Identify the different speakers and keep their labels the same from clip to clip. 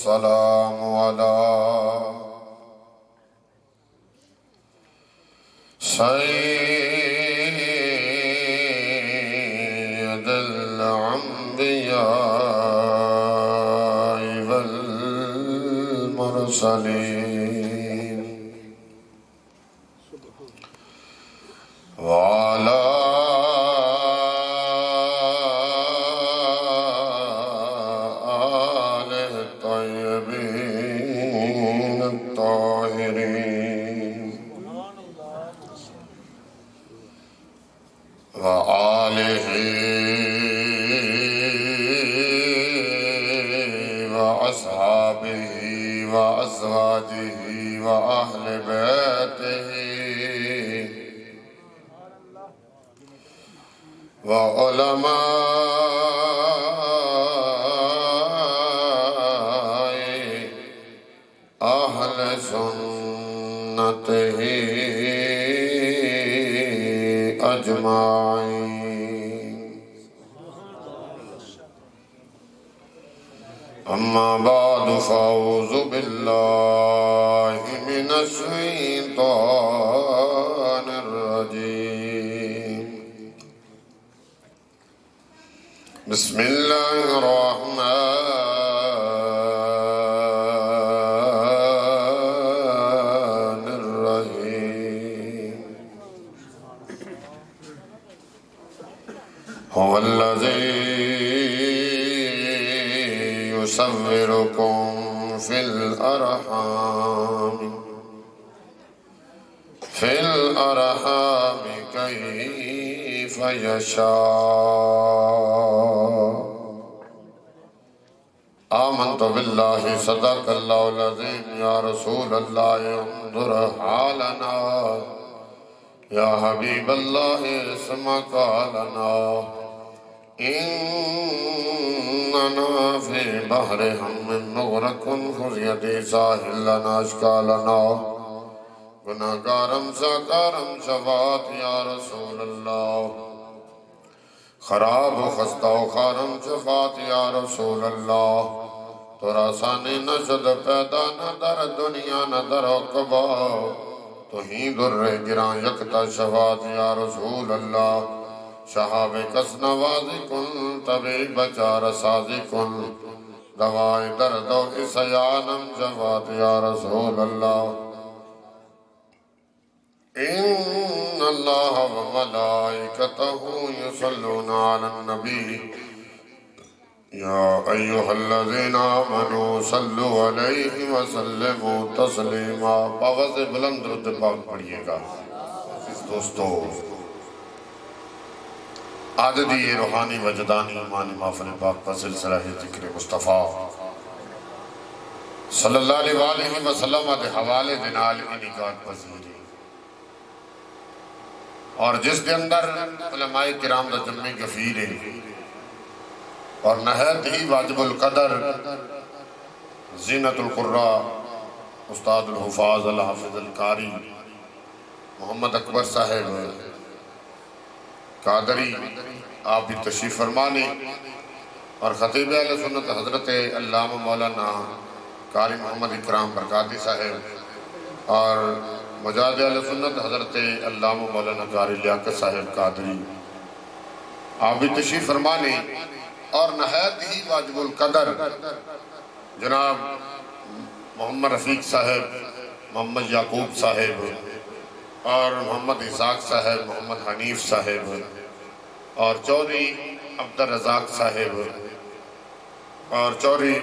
Speaker 1: والسلام على سيد الأنبياء والمرسلين وعلى آله الطيبين الطاهرين وآله وأصحابه وأزواجه وأهل بيته وعلماء أهل سنته أجمعين. أما بعد فأعوذ بالله من الشيطان الرجيم. بسم الله الرحمن الرحيم. هو الذي يصوركم في الأرحام كيف يشاء. آمنت بالله صدق الله العظيم. يا رسول الله انظر حالنا، يا حبيب الله اسمع قالنا، إننا في بحر هم مغرق خذ يدي ساحل لنا اشكالنا. گناہگارم ساکارم شفاعت یا رسول اللہ، خراب و خستہ و خارم شفاعت یا رسول اللہ. تو راسانی نہ شد پیدا نہ در دنیا نہ در عقبہ، تو ہی در گران یکتا شفاعت یا رسول اللہ. شہاب کس نوازی کن طبیب بچار سازی کن، دوائی درد و اسیانم شفاعت یا رسول اللہ. إن الله وملائكته يصلون على النبي يا أيها الذين آمنوا صلوا عليه وسلموا تسليما. باغ سے بلند درود پاک پڑھیے گا. دوستو، عاددی روحانی وجدانی ایمانی محفل پاک کا سلسلہ ہے ذکر مصطفیٰ صلی اللہ علیہ وسلم دے حوالے دنال انعقاد پذیری، اور جس کے اندر علماء کرام دا جمعی گفیر ہے، اور نہایت ہی واجب القدر زینت القرآ استاد الحفاظ الحافظ القاری محمد اکبر صاحب قادری آپ بھی تشریف فرمانے، اور خطیب اہل سنت حضرت علامہ مولانا قاری محمد اکرام برکاتی صاحب، اور مجاہد اہل سنت حضرت علامہ مولانا قاری لیاقت صاحب قادری آپ بھی تشریف فرمانے، اور نہایت ہی واجب القدر جناب محمد رفیق صاحب، محمد یعقوب صاحب، اور محمد اسحاق صاحب، محمد حنیف صاحب، اور چودھری عبدالرزاق صاحب، اور چودھری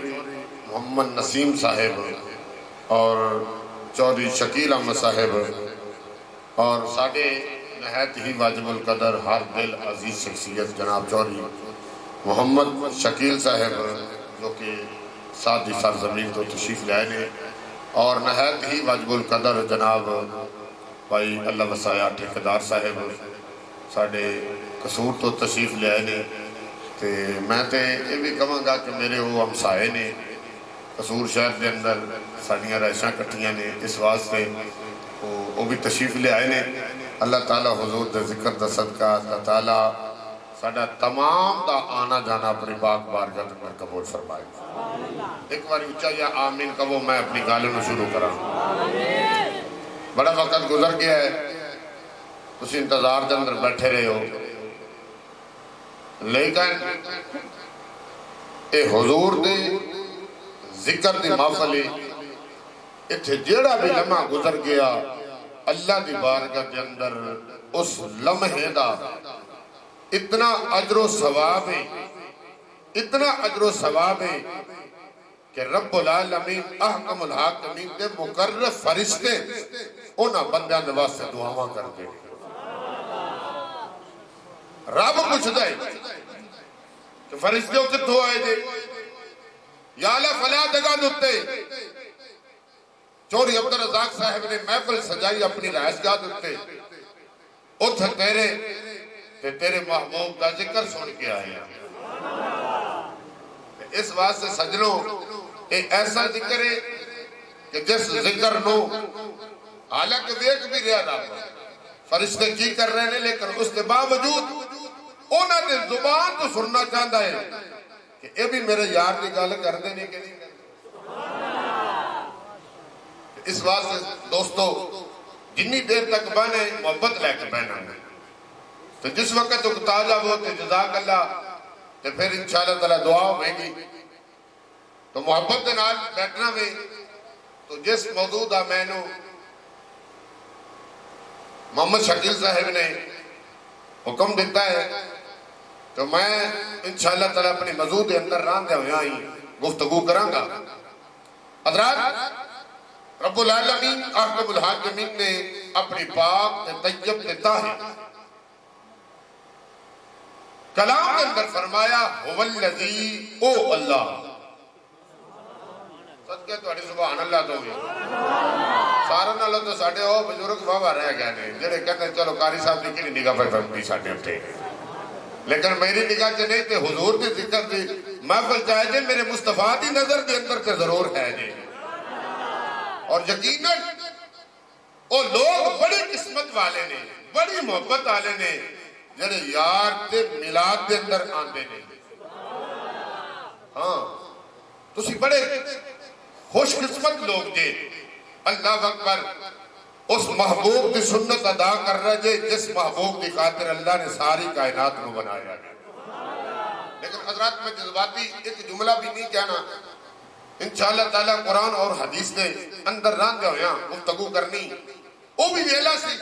Speaker 1: محمد نسیم صاحب، اور چودھری شکیل احمد صاحب، اور ساڑھے نہایت ہی واجب القدر ہر دل عزیز شخصیت جناب چودھری محمد شکیل صاحب، جو کہ ساتھ سرزمین تو تشریف لے آئے نے، اور نہایت ہی واجب القدر جناب بھائی اللہ وسایا ٹھیکیدار صاحب ساڑھے قصور تو تشریف لے آئے نے. تے میں تے یہ بھی کہاں گا کہ میرے وہ ہمسائے نے قصور شہر دے اندر ساڑھیاں رائشاں کٹھیاں نے، اس واسطے وہ بھی تشریف لے آئے نے. اللہ تعالیٰ حضور دے ذکر دا صدقہ، اللہ تعالیٰ ساڈا تمام دا آنا جانا اپنی پاک بارگاہ میں قبول فرمائے. ایک بار اچھا یا آمین کہو میں اپنی گالوں نو شروع کراں. بڑا وقت گزر گیا ہے، تسی انتظار دے اندر بیٹھے رہے ہو، لیکن اے حضور دے ذکر دی محفل اتھے جیڑا بھی لمحہ گزر گیا اللہ دی بارگاہ کے اندر اس لمحے دا اتنا اجر و ثواب ہے، اتنا اجر و ثواب ہے کہ رب العالمین احکم الحاکمین دے مقرر فرشتے انہاں بندیاں دے واسطے دعاواں کر دے. رب پوچھ دے کہ فرشتے کتھوں آئے دے؟ یا اللہ فلا دگاہ دتے چوری عبدالرزاق صاحب نے محفل سجائی اپنی رہائش گاہ دتے، اتھے تیرے محبوب کا ذکر سن کے آئے ہیں. اس واسطے سجنوں ایک ایسا ذکر ہے کہ جس ذکر نو حالانکہ ویک بھی رہا رہا فرشتے کی کر رہے ہیں، لیکن اس کے باوجود انہوں نے زبان تو سننا چاہتا ہے کہ اے بھی میرے یار کی گل کر دینے کے نہیں. اس واسطے دوستو جنی دیر تک بہنے محبت لے کے بہنا ہے، تو جس وقت تو تازہ ہو تو جزاک اللہ، تو پھر انشاءاللہ تعالیٰ دعا ہوئے گی. تو محبت دے نال بیٹھنا میں تو جس موضوع دا میں نو محمد شکیل صاحب نے حکم دیتا ہے تو میں انشاءاللہ تعالیٰ اپنی موضوع دے اندر راندے ہوئے آئی گفتگو کروں گا. حضرات رب العالمین احکم الحاکمین نے اپنی پاک طیب دیتا ہے کلام کے اندر فرمایا هو الذی او اللہ. صدقے تہاڈی سبحان اللہ تو گے سارا نالوں تو ساڈے او بزرگ بابا رہ گئے نے جڑے کہتے چلو قاری صاحب دی کی نگاہ پہ پڑتی ساڈے تے، لیکن میری نگاہ چ نہیں تے حضور دی ذکر دی محفل چاہے جے میرے مصطفیٰ دی نظر دے اندر تے ضرور ہے جی. اور یقیناً وہ لوگ بڑی قسمت والے نے، بڑی محبت والے نے جڑے یار تے میلاد دے اندر آندے نے. ہاں تسی بڑے خوش قسمت لوگ جے. اللہ اکبر اس محبوب کی سنت ادا کر رہے جے جس محبوب کی خاطر اللہ نے ساری کائنات کو بنایا ہے. لیکن حضرات میں جذباتی ایک جملہ بھی نہیں کہنا، انشاءاللہ تعالیٰ قرآن اور حدیث دے اندر ران دے ہویا گفتگو کرنی. وہ بھی ویلا سی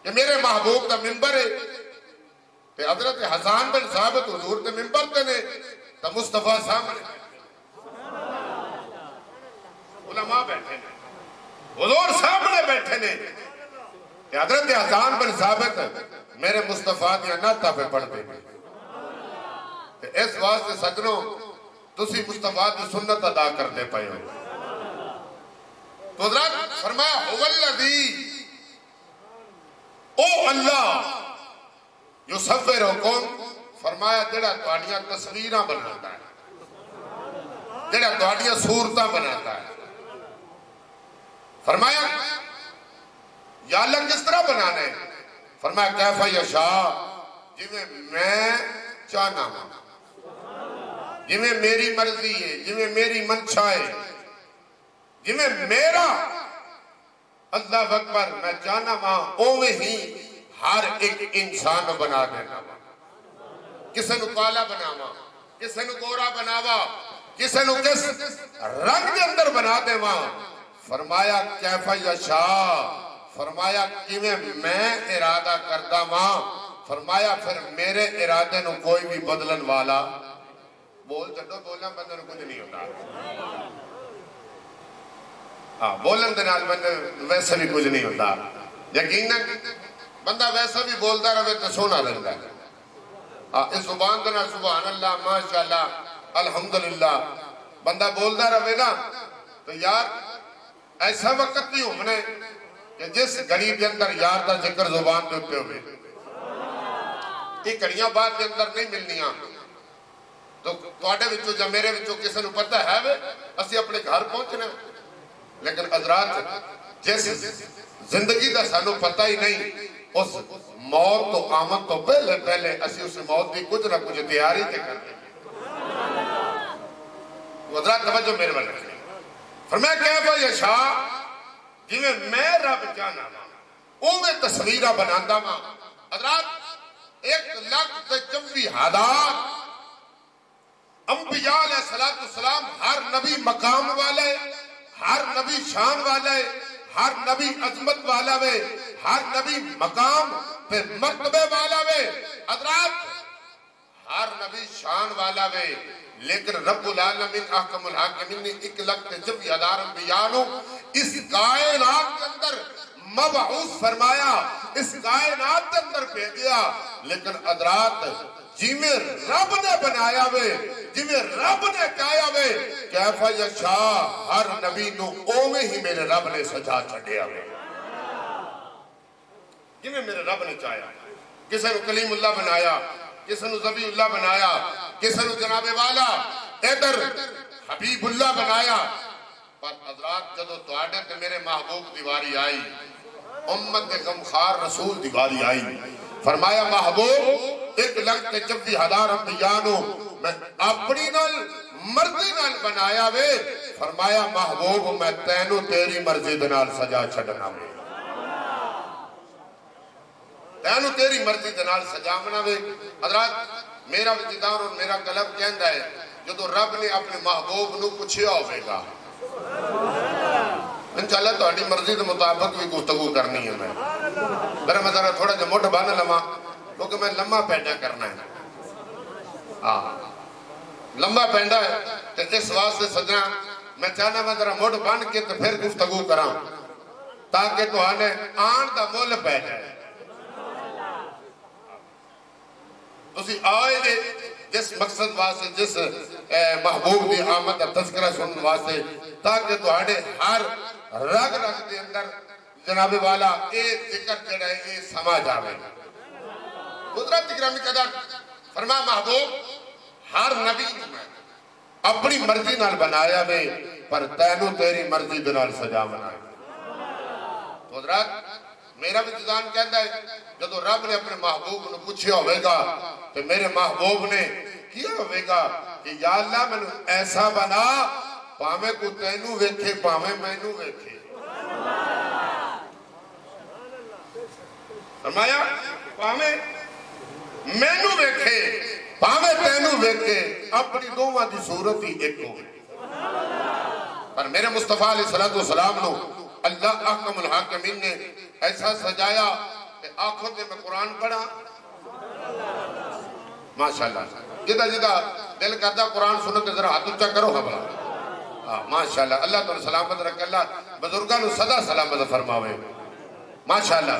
Speaker 1: کہ میرے محبوب دا ممبر ہے تے حضرت حسان بن ثابت حضور دے ممبر تے نے تا مصطفیٰ سامنے علماء بیٹھے نے، حضور سامنے بیٹھے نے کہ حضرت حسان بن ثابت میرے مصطفیٰ دیا ناتا پہ پڑھ دے. اس واسطے سجنوں تسی مصطفیٰ دی سنت ادا کر دے پائے ہو. تو حضرت فرمایا هو الذی او اللہ یصورکم، فرمایا جڑا تہاڈیاں تصویراں بناتا ہے، جڑا تہاڈیاں صورتاں بناتا ہے. فرمایا یا اللہ کس طرح بنانا ہے؟ فرمایا کیف یشاء، جویں میں چاہنا ہوں، جویں میری مرضی ہے، جویں میری منشا ہے، جویں میرا اللہ اکبر میں چاہنا ماں اوے ہی ہر ایک انسان بنا دینا ماں. کسے نو کالا بناوا، کسے نو گورا بناوا، کسے نو کس رنگ کے اندر بنا دے ماں. فرمایا کیف یشاء، فرمایا کیویں میں ارادہ کرتا ماں. فرمایا پھر میرے ارادے نو کوئی بھی بدلن والا بول چڑھو بولنا بندے نو کچھ نہیں ہوتا. ہاں بولن دے نال بندے ویسے بھی کچھ نہیں ہوتا. یقیناً بندہ ویسا بھی بولتا رہے تو سونا رہتا ہے. اس زبان دے نال سبحان اللہ ماشاءاللہ الحمدللہ بندہ بولتا رہے نا تو یار ایسا وقت نہیں ہونے کہ جس گھڑی کے اندر یار دا ذکر زبان دے اٹھے ہوئے. یہ گھڑیاں بات کے اندر نہیں ملنیاں. تو تواڈے وچوں یا میرے وچوں کسے نو پتہ ہے وے اسی اپنے گھر پہنچنا، لیکن حضرات جس زندگی دا سانو پتہ ہی نہیں اس موت تو آمد تو پہلے پہلے اسی اس موت دی کچھ نہ کچھ تیاری تے کرتے ہیں. حضرات توجہ میرے بل رکھیں. فرمایا کیفا یشاء جی میں رب جانا او میں تصویرہ بناندہ ماں. حضرات 1,24,000 انبیاء علیہ السلام ہر نبی مقام والے، ہر نبی شان والے، ہر نبی عظمت والا وے، ہر نبی مقام پہ مرتبے والا وے. حضرات ہر نبی شان والا وے، لیکن رب العالمین احکم الحاکمین نے 1,24,000 انبیاء نو اس کائنات کے اندر مبعوث فرمایا، اس کائنات کے اندر بھیجیا. لیکن حضرات جی میں رب نے بنایا وے، جی میں رب نے کہا وے کیفا یشاء ہر نبی نو اوویں ہی میرے رب نے سجا چھڈیا وے. جی میں میرے رب نے چاہیا. کسے نو کلیم اللہ بنایا، کسے نو ذبیح اللہ بنایا، کسے نو جناب والا ادھر حبیب اللہ بنایا. پر حضرات جدو تواڈے تے میرے محبوب دیواری آئی، امت غمخوار رسول دیواری آئی، فرمایا محبوب 1,24,000 انبیاء نو میں اپنی نال مرضی نال بنایا وے. فرمایا محبوب میں تینو تیری مرضی نال سجا چھڈنا وے، تینو تیری مرضی نال سجاونا وے. حضرات میرا وجدان اور میرا قلب کہندا ہے جدو رب نے اپنے محبوب نو پوچھیا ہوئے گا انشاءاللہ تہاڈی مرضی دے مطابق بھی گفتگو کرنی ہے. میرا میں ذرا تھوڑا جا مٹھ بن لواں کیونکہ میں لمبا پینڈا کرنا ہے. لمبا پینڈا ہے تو اس واسطے سجنا میں چاہنا میں ذرا مٹھ بن کے تو پھر گفتگو کراں تاکہ تہاڈے آن دا مول پے جائے. تسی آئے گے جس مقصد واسطے، جس محبوب دی آمد کا تذکرہ سنن واسطے، تاکہ تہاڈے ہر رگ رگ دے اندر جناب والا اے ذکر جڑا ہے اے سمجھ آوے. قدرت گرامی قدر فرما محبوب ہر نبی میں اپنی مرضی نال بنایا وے پر تینو تیری مرضی دے نال سجاونا ہے. حضرات میرا بھی وجدان کہتا ہے جدو رب نے اپنے محبوب نے پوچھیا ہوئے گا تو میرے محبوب نے کیا ہوئے گا کہ یا اللہ میں ایسا بنا پاویں کو تینو ویکھے پاویں مینو ویکھے. فرمایا پاویں مینو ویکھے پاویں تینو ویکھے اپنی دوواں دی صورت ہی ایک ہو. پر میرے مصطفیٰ علیہ السلام نو اللہ احکم الحاکمین نے ایسا سجایا کہ آنکھوں سے میں قرآن پڑھا ماشاءاللہ. جدہ جدہ دل کرتا قرآن سنو تو ذرا ہاتھ اونچا کرو خبر. ماشاءاللہ اللہ تو سلامت رکھ اللہ بزرگان صدا سلامت فرماوے. ماشاءاللہ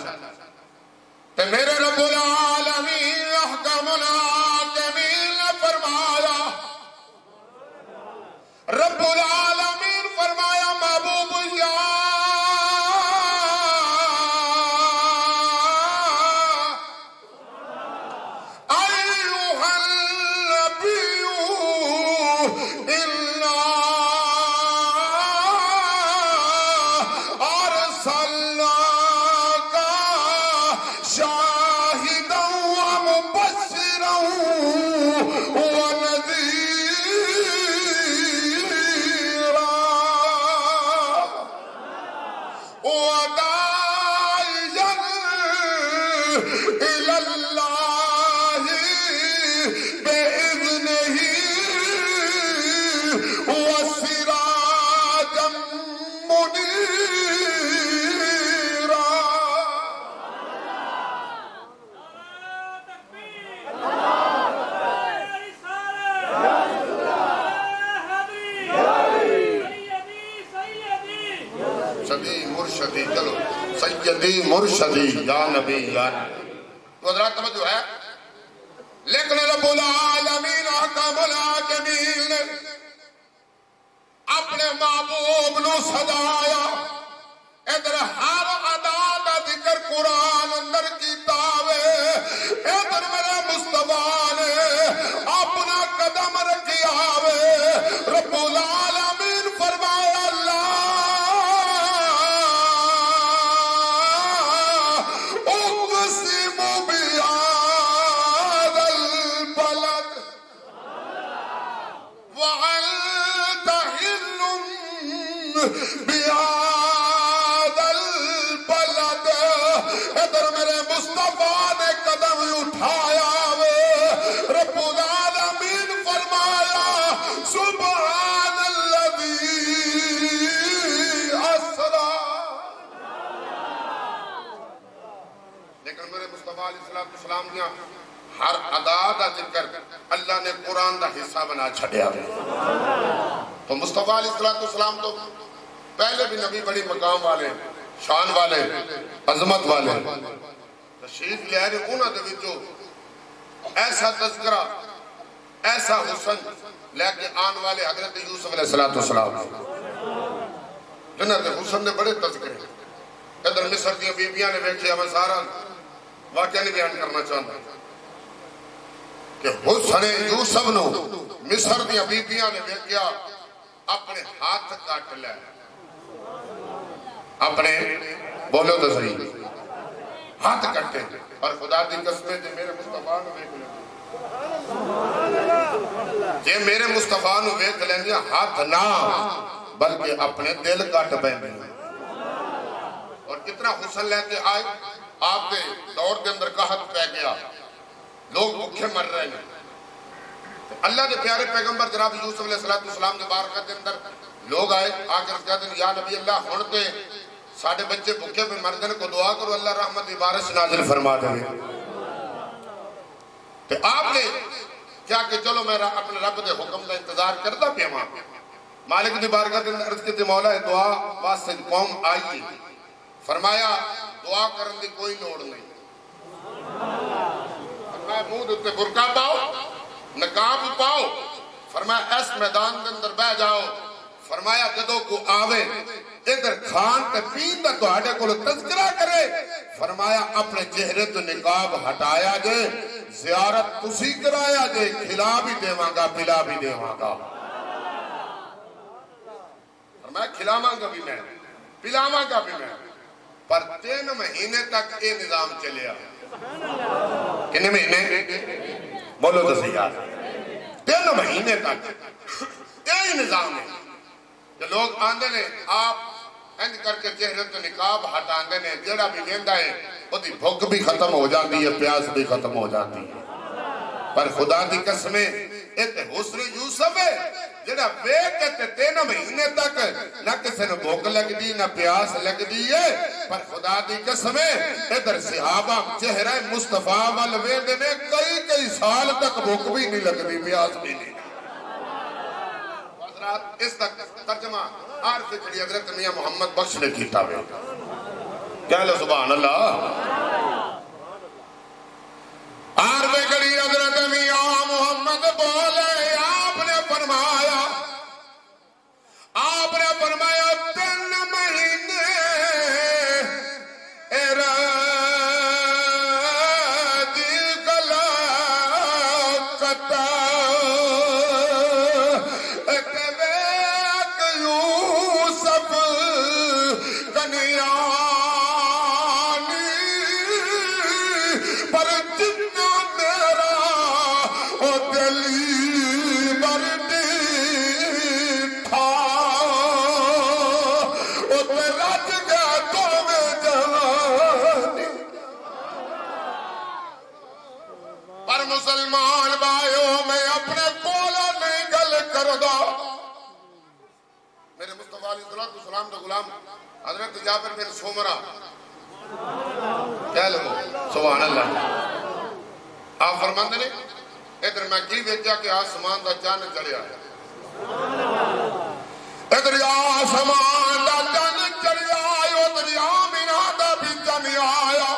Speaker 1: تے میرے رب العالمین احکم الحاکمین نے فرمایا، رب العالمین فرمایا محبوب یا سیدی مرشدی یا نبی یا نبی. حضرات توجہ ہے لیکن رب العالمین احکم الحاکمین نے اپنے محبوب نو سجایا. ادھر ہر ادا دا ذکر قرآن اندر کیتا وے. ادھر میرے مصطفیٰ نے اپنا قدم رکھیا وے. رب العالمین فرمایا اللہ اقسم بهذا البلد ادھر میرے مصطفیٰ نے قدم اٹھایا رب العالمین فرمایا سبحان الذی اسرا. لیکن میرے مصطفیٰ علیہ السلام نے ہر ادا دا ذکر اللہ نے قرآن دا حصہ بنا چھڑیا. تو مصطفیٰ علیہ السلام تو پہلے بھی نبی بڑی مقام والے شان والے عظمت والے تشریف لے آئے انہاں دے وچوں ایسا تذکرہ ایسا حسن لے کے آن والے حضرت یوسف علیہ السلام جنہاں دے حسن نے بڑے تذکرے. ادھر مصر دیاں بیبیاں نے ویکھیا میں سارا واقعہ نہیں بیان کرنا چاہتا کہ حسن یوسف نو مصر دیاں بیبیاں نے ویکھیا اپنے ہاتھ کاٹ لے اپنے بولو تو صحیح ہاتھ کٹے اور خدا دی قسمیں جو میرے مصطفیٰ نو ویکھ لیں جے میرے مصطفیٰ نو ویکھ لیں گے ہاتھ نہ بلکہ اپنے دل کٹ پہنے. اور کتنا حسن لے کے آئے آپ کے دور کے اندر قحط پہ گیا لوگ بھوکے مر رہے ہیں. اللہ کے پیارے پیغمبر جناب یوسف علیہ السلام کے بارگاہ کے اندر لوگ آئے آ کر کہتے ہیں یا نبی اللہ ہنتے ساڑھے بچے بھوکے میں مردن کو دعا کرو اللہ رحمت بارش نازل فرما دے. تو آپ نے کیا کہ چلو میں اپنے رب دے حکم کا انتظار کرتا پیا ماں مالک دی بارگاہ کے اندر عرض کی مولا دعا واسطے قوم آئی فرمایا دعا کرن دی کوئی لوڑ نہیں. فرمایا منہ دے برقع پاؤ نقاب پاؤ فرمایا اس میدان کے اندر بہ جاؤ. فرمایا جدو کو آوے ادھر کھان تے پین دا تہاڈے کول تذکرہ کرے فرمایا اپنے چہرے تو نقاب ہٹایا جے زیارت تسی کرایا جے کھلا بھی دیواں گا پلا بھی دیواں گا. فرمایا کھلاواں گا بھی میں پلاواں گا بھی میں. پر 3 مہینے تک یہ نظام چلیا. کتنے مہینے بولو تو صحیح یار 3 مہینے تک یہی نظام ہے کہ لوگ آندے نے آپ انج کر کے چہرے تو نقاب ہٹاندے نے جڑا بھی ویندا ہے وہ دی بھوک بھی ختم ہو جاتی ہے پیاس بھی ختم ہو جاتی ہے. پر خدا دی قسمیں ایک حسن یوسف ہے جڑا ویکھ کے 3 مہینے تک نہ کسی نے بھوک لگ دی نہ پیاس لگ دی ہے. پر خدا دی قسمیں ادھر صحابہ چہرہ مصطفیٰ وال ویندے نے کئی سال تک بھوک بھی نہیں لگ دی پیاس بھی نہیں. اس تک ترجمہ عارف کھڑی حضرت میاں محمد بخش نے کیتا ہوئے کہہ لو سبحان اللہ. عارف کھڑی حضرت میاں محمد بولے آپ نے فرمایا 3 مہینے راجی گلا کتا مسلمان بھائیوں میں اپنے کولا نہیں گل کر دا. میرے مصطفیٰ علیہ السلام دا غلام حضرت جابر بن سمرہ کہہ لو سبحان اللہ آپ فرماندے نے ادھر میں کی ویکھیا کہ آسمان دا چاند چڑھیا ادھر آسمان دا چاند چڑھیا ادھر آمینہ دا بھی چاند آیا.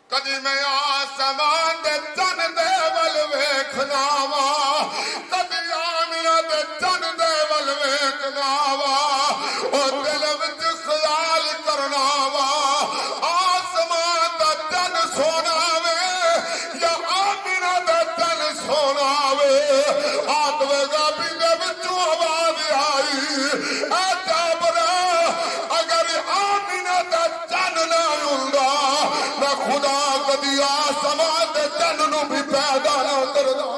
Speaker 1: کدی میں آسمان دے چن دے ول ویکھنا وا کدی آمینہ دے چن دے ول ویکھنا وا او دل وچ خیال کرنا وا آسمان دا چن سونا وے یا آمینہ دا چن سونا وے. آتوے گا بھی دے وچوں آواز آئی اے جابرا اگر آمینہ دا چن نہ ہوندا میں خدا کدی آسمان دے چن نو بھی پیدا نہ کردا.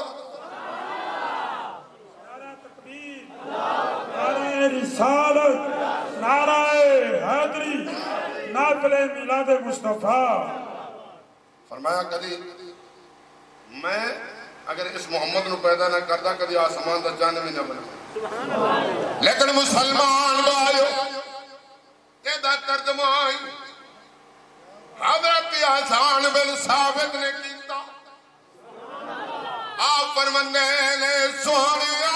Speaker 2: رسالت نعرہ حیدری نافل میلاد مصطفیٰ۔
Speaker 1: فرمایا کدی میں اگر اس محمد نو پیدا نہ کرتا کدی آسمان دا جان بھی نہ بنا، لیکن مسلمان بھائیو یہ دا ترجمہ حضرت حسان بن ثابت نے کیتا۔ آپ فرماندے نے سونیا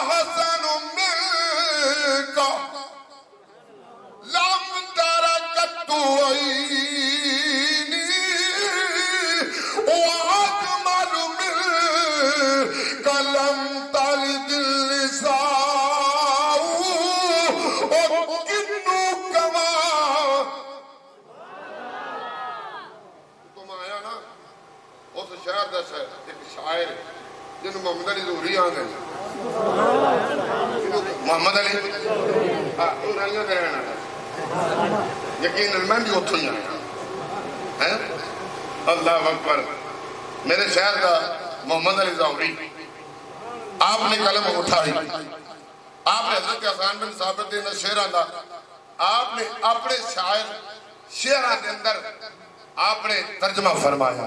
Speaker 1: حسن منکا لم ترکت عینی واجمل منکا لم تلد النساء وکنو کما۔ تم آیا نا اس شہر دا ایک شاعر جنہوں محمد علی ظہوری آنے محمد علی وہ رائیوں دے رہنا یقین میں بھی اتھو ہی آیا۔ اللہ اکبر۔ میرے شہر کا محمد علی ظہوری آپ نے قلم اٹھائی، آپ نے حضرت حسان بن ثابت نے شعران دا آپ نے اپنے شاعر شعران کے اندر آپ نے ترجمہ فرمایا۔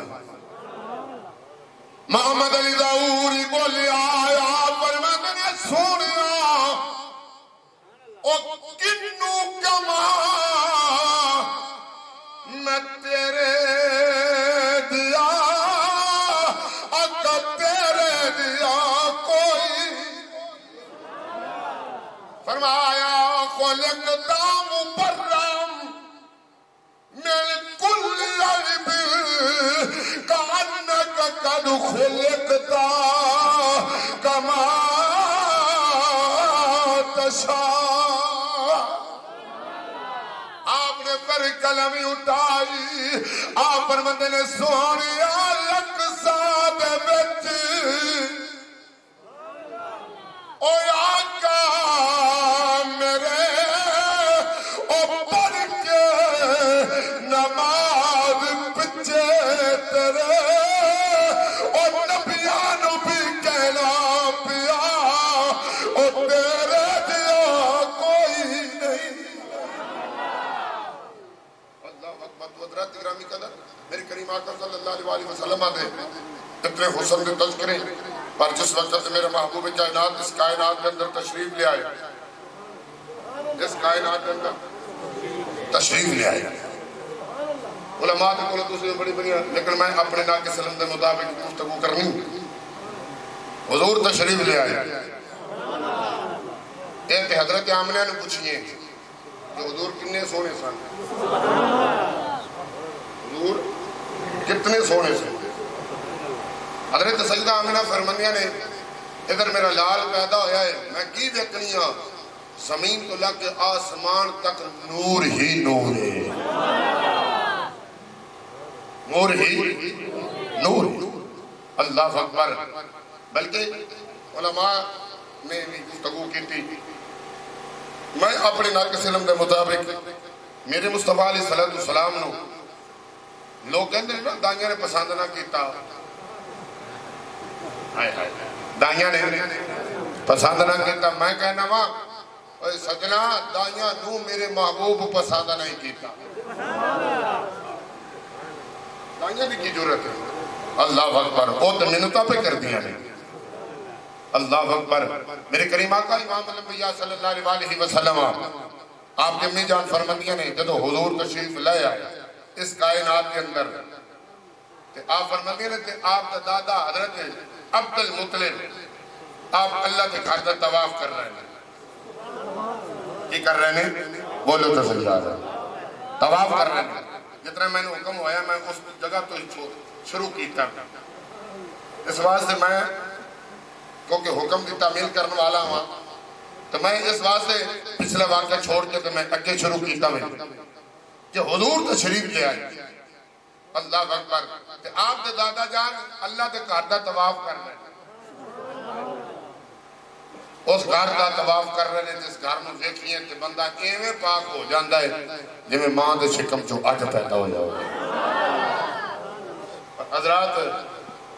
Speaker 1: محمد علی ظہوری بولے آیا فرماتے نے سونیا او کنو کما میں تیرے دیا اگر تیرے دیا کوئی۔ فرمایا خلقتا مبرم من کل عیب کانک قد خلقتا کما تشاء۔ آپ نے پر کلمی اٹھائی، آپ فرماتے نے سونیا لکسا دے بچ او آقا میرے او پڑھ کے نماز پچھے تیرے او نبیانو بھی کہنا پیا او تیرے دیا کوئی نہیں۔ اللہ اکبر۔ تو حضرت گرامی قدر میری کریم آقا صلی اللہ علیہ وسلم دے اتنے حسن دے تذکرے پر جس وقت میرے محبوب کائنات اس کائنات کے اندر تشریف لے آئے، اس کائنات کے اندر تشریف لے آئے، علماء کے کولوں دوسری بڑی بڑی لیکن میں اپنے ناک سلم دے مطابق گفتگو کرنی۔ حضور تشریف لے آئے، ایک حضرت آمنہ نے پوچھئے کہ حضور کتنے سونے سن، حضور کتنے سونے سن۔ حضرت سیدہ آمنہ فرمانیہ نے ادھر میرا لال پیدا ہویا ہے میں کی دیکھنی ہاں زمین تو لگ کے آسمان تک نور ہی نور ہے، نور ہی نور۔ اللہ اکبر۔ بلکہ علماء نے بھی گفتگو کی تھی، میں اپنے ناک سلم دے مطابق میرے مصطفیٰ علیہ السلام نو لوگ کہتے ہیں نا دائیاں نے پسند نہ کیتا، دائیاں نے پسند نہ کیتا، میں کہنا ماں اوہ سجنہ دائیاں نو میرے محبوب پسند نہیں کیتا، دائیاں بھی کی ضرورت ہے۔ اللہ اکبر۔ وہ تو منتہ پہ کر دیا نہیں۔ اللہ اکبر۔ میرے کریم آقا امام الانبیاء صلی اللہ علیہ وسلم آپ کے امی جان فرماندیاں نے جدو حضور تشریف لے آئے اس کائنات کے اندر آپ فرماندیاں نے آپ کا دادا حضرت عبد المطلب آپ اللہ کے گھر کا طواف کر رہے ہیں، کی کر رہے ہیں؟ بولو تو صحیح آ رہا طواف کر رہے ہیں۔ جتنا میں نے حکم ہویا میں اس جگہ تو شروع کیتا، اس واسطے میں کیونکہ حکم کی تعمیل کرنے والا ہوں تو میں اس واسطے پچھلا واقعہ چھوڑ کے تو میں اگے شروع کیتا میں کہ حضور تشریف لے آئے۔ اللہ اکبر۔ کہ آپ دے دادا جان اللہ دے گھر دا طواف کر رہے ہیں، اس گھر دا طواف کر رہے ہیں جس گھر میں دیکھئے کہ بندہ ایویں پاک ہو جاندہ ہے جی میں ماں دے شکم جو اٹھ پیدا ہو جاؤ۔ حضرات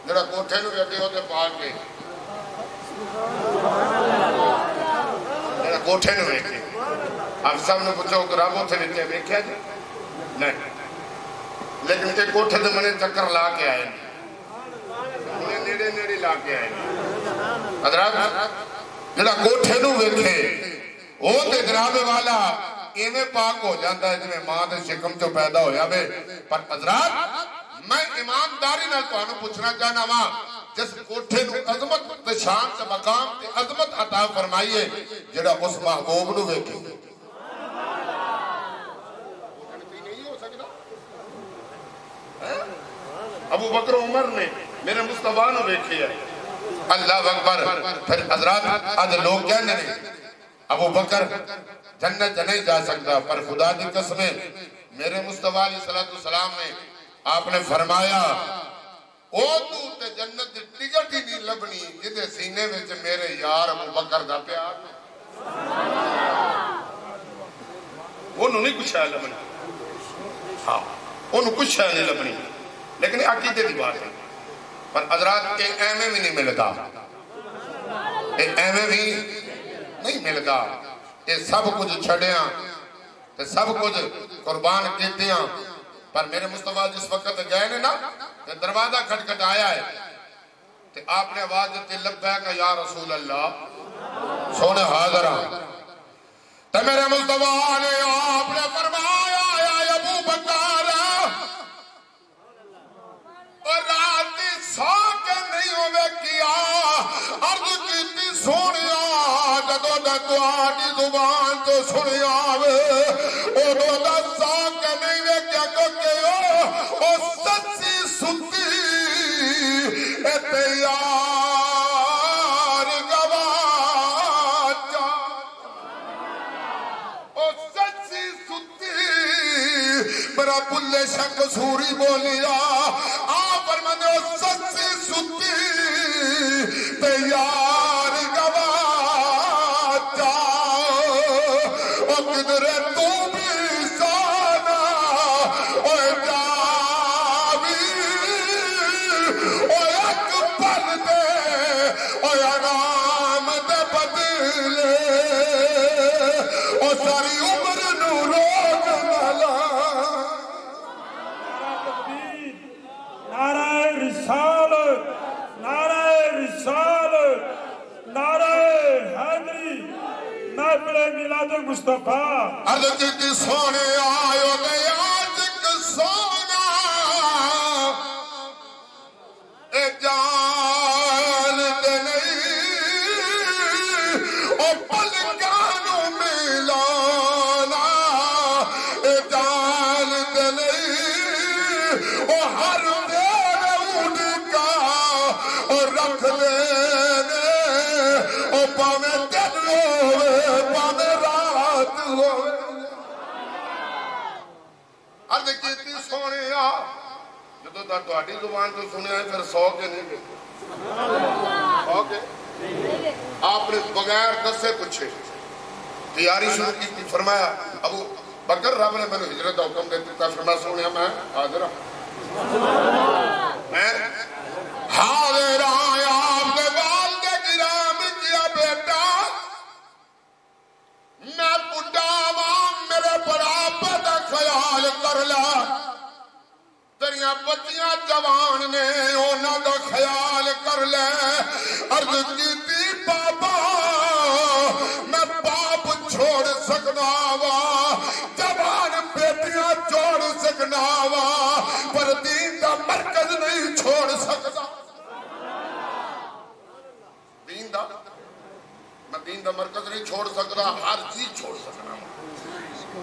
Speaker 1: جڑا کوٹھے نو بیٹھے ہوتے پاک کے کوٹھے نو ویکھے آپ سب نے پوچھو کہ رب اتھے ویکھے ویکھیا جی نہیں لیکن ایک کوٹھے دے منے چکر لا کے آئے انہیں نیڑے نیڑے لا کے آئے حضرات جڑا کوٹھے نو ویکھے وہ تے جناب والا ایویں پاک ہو جاتا ہے جنہیں ماں دے شکم جو پیدا ہویا بے پر حضرات میں ایمانداری نال تو پوچھنا چاہنا ماں جس کوٹھے نو عظمت تے شان تے مقام تے عظمت عطا فرمائیے جڑا اس محبوب نو ویکھے ابو بکر عمر نے میرے مصطفیٰ نو ویکھے ہے اللہ اکبر پھر حضرات آج لوگ کہنے نہیں ابو بکر جنت نہیں جا سکتا پر خدا دی قسمیں میرے مصطفیٰ علیہ السلام نے آپ نے فرمایا او تو تے جنت دی ٹکٹ ہی نہیں لبنی جدے سینے میں میرے یار ابو بکر دا پیار وہ نہیں کچھ ہے لبنی ہاں وہ کچھ ہے نہیں لبنی لیکن عقیدے دی بات ہے پر حضرات ایک ایمیں بھی نہیں ملتا ایک ایمیں بھی نہیں ملتا یہ سب کچھ چھڑیاں تے سب کچھ قربان کیتیاں پر میرے مصطفیٰ جس وقت گئے نے نا تے دروازہ کھٹکھٹ آیا ہے تے آپ نے آواز دیتے لبیک یا رسول اللہ سونے حاضر تے میرے مصطفیٰ نے آپ نے فرمایا یا ابو بکر اور رات سو کے نہیں ہوئے کیا عرض کیتی سونیا جدو دو آٹی زبان تو سنیا او دو سو کے نہیں ہوئے کیا کہ او سچی ستی اتیار گواجا او سچی ستی برا بلے شک سوری بولیا سچی ستی تیار گواجا او کدرے تو بھی سانا او جاوی او ایک پل دے او آرام دے بدلے او ساری عمر نو روک ملا
Speaker 2: نعرہ رسالت نعرہ رسالت نعرہ حیدری محفل میلاد مصطفیٰ
Speaker 1: عرض کی سونے آئیو دے آج کی سونا اے جان دے نہیں او پلکانو ملانا اے جان دے نہیں او ہر رکھ لینے او پاوے دن ہوئے پاوے رات ہوئے عرض کیتی سونے آ جدو دا تہاڈی زبان تو سنیا ہے پھر سو کے نہیں گئے سو کے آپ نے بغیر دسے پوچھے تیاری شروع کی تھی فرمایا ابو بکر رب نے میں نے ہجرت دا حکم دے دیتا فرمایا سونیا میں حاضر ہوں میں حاضر آیا آپ نے والد گرام کیا بیٹا میں بڑھا عوام میرے برابر دا خیال کر لا تیریاں بچیاں جوان نے انہاں دا خیال کر لے عرض کیتی بابا میں باپ چھوڑ سکنا وا جوان بیٹیاں چھوڑ سکنا وا پر دین دا مرکز نہیں چھوڑ سکتا میں دین دا مرکز نہیں چھوڑ سکتا ہر چیز چھوڑ سکنا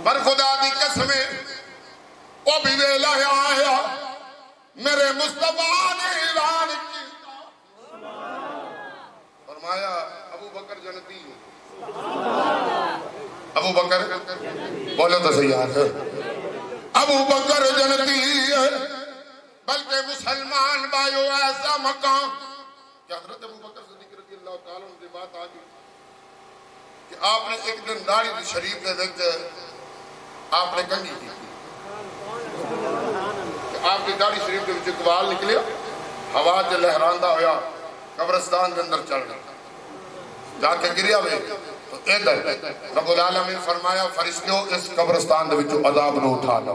Speaker 1: پر خدا دی قسمیں وہ بھی ویلا آیا میرے مصطفیٰ نے اعلان کیا فرمایا ابو بکر جنتی ابو بکر بولو تو صحیح یار ابو بکر جنتی بلکہ مسلمان بھائیو ایسا مقام کہ حضرت ابو بکر صدیق رضی اللہ تعالیٰ عنہ کی بات آ گئی کہ آپ نے ایک دن داڑھی شریف دے وقت آپ نے کنگھی کی کہ آپ کی داڑھی شریف دے وچ اقبال نکلیا ہوا چ لہراندہ ہویا قبرستان کے اندر چل رہا جا کے گریا ہوئے تو ادھر رب العالمین فرمایا فرشتوں اس قبرستان دے وچوں عذاب نو اٹھا لو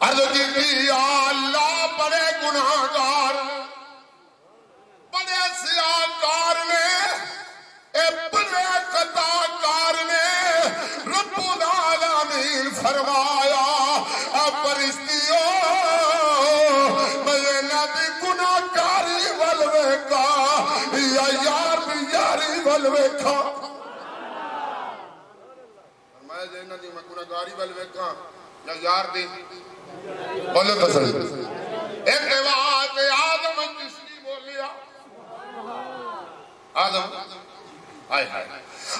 Speaker 1: عرض کی یا اللہ بڑے گناہگار بڑے سیاہکار نے اے بڑے خطاکار نے رب العالمین فرمایا فرشتیوں میں نبی گناہگاری والوے کا یا یار بھی یاری والوے کا فرمایا جائنا دی میں گناہگاری والوے کا یا یار دی بولے تو صحیح ایک بات آدم کشنی بولیا آدم